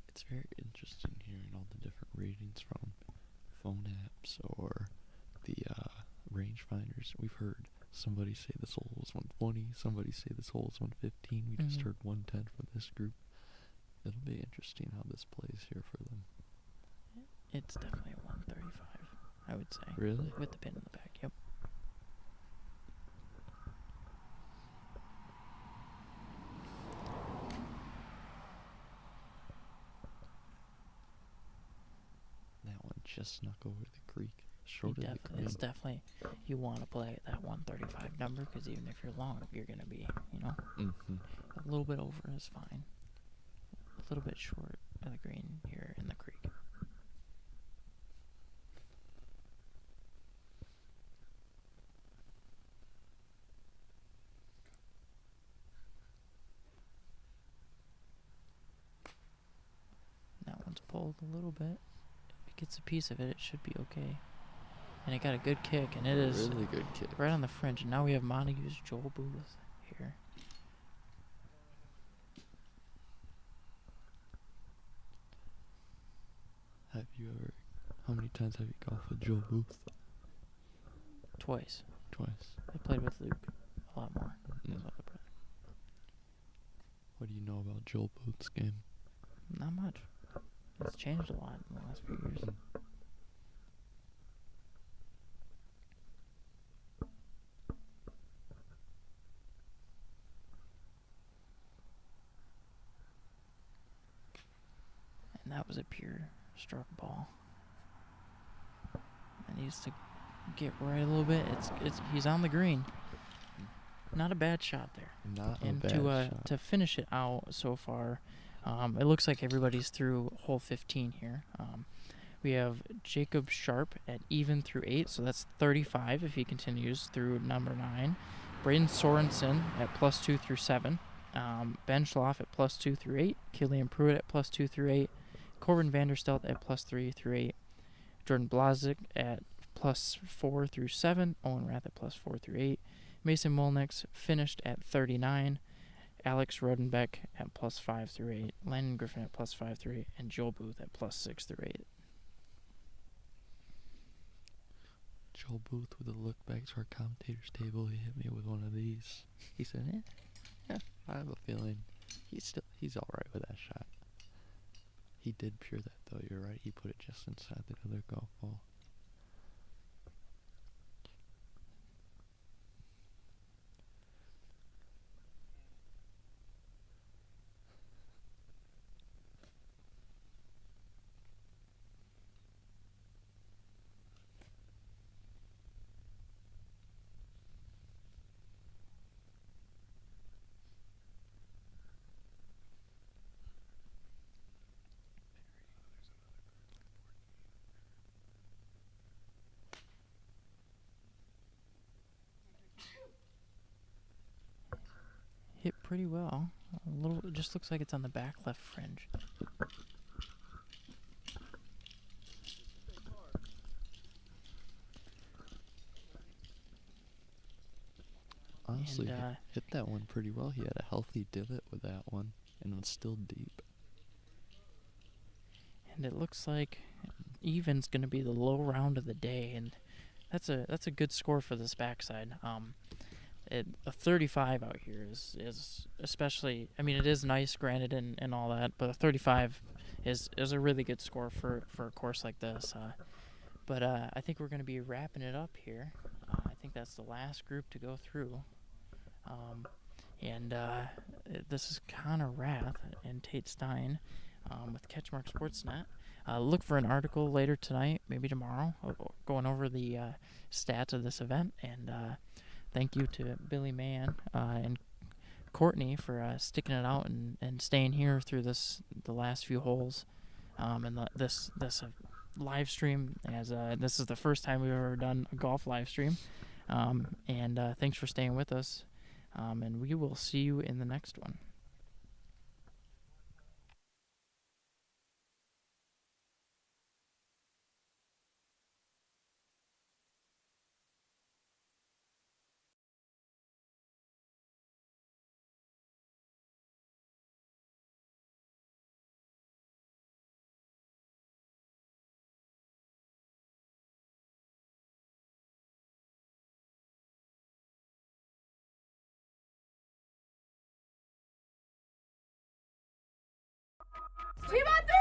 It's very interesting hearing all the different ratings from phone apps or the rangefinders. We've heard somebody say this hole was 120, somebody say this hole is 115. We just heard 110 from this group. It'll be interesting how this plays here for them. It's definitely a 135, I would say. Really? With the pin in the back, yep. That one just snuck over the creek. Short of the creek. It's definitely, you want to play that 135 number, because even if you're long, you're going to be, a little bit over is fine. A little bit short of the green here in the creek. That one's pulled a little bit. If it gets a piece of it, it should be okay. And it got a good kick, and it is really good kick. Right on the fringe. And now we have Montague's Joel Booth here. How many times have you golfed with Joel Booth? Twice. Twice. I played with Luke a lot more. Mm. His other brother. What do you know about Joel Booth's game? Not much. It's changed a lot in the last few years. And that was a pure struck ball. It needs to get right a little bit. He's on the green. Not a bad shot there. Shot. To finish it out so far, it looks like everybody's through hole 15 here. We have Jacob Sharp at even through 8, so that's 35 if he continues through number 9. Braden Sorensen at +2 through 7. Ben Schloff at +2 through 8. Killian Pruitt at +2 through 8. Corbin Vanderstelt at +3 through 8. Jordan Blazdik at +4 through 7. Owen Rath at +4 through 8. Mason Molnix finished at 39. Alex Rodenbeck at +5 through 8. Landon Griffin at +5 through 8. And Joel Booth at +6 through 8. Joel Booth with a look back to our commentator's table. He hit me with one of these. He said, yeah, I have a feeling he's all right with that shot. He did pure that, though. You're right. He put it just inside the other golf ball. pretty well. A little, it just looks like it's on the back left fringe. Honestly, And, hit that one pretty well. He had a healthy divot with that one, and it's still deep. And it looks like even's going to be the low round of the day, and that's a good score for this backside. A 35 out here is especially, I mean, it is nice, granted, and all that, but a 35 is a really good score for a course like this. But I think we're going to be wrapping it up here. I think that's the last group to go through. This is Connor Rath and Tate Stein with CatchMark SportsNet. Look for an article later tonight, maybe tomorrow, going over the stats of this event. And thank you to Billy Mann and Courtney for sticking it out and staying here through the last few holes and this live stream, as this is the first time we've ever done a golf live stream. Thanks for staying with us. And we will see you in the next one. Team on three!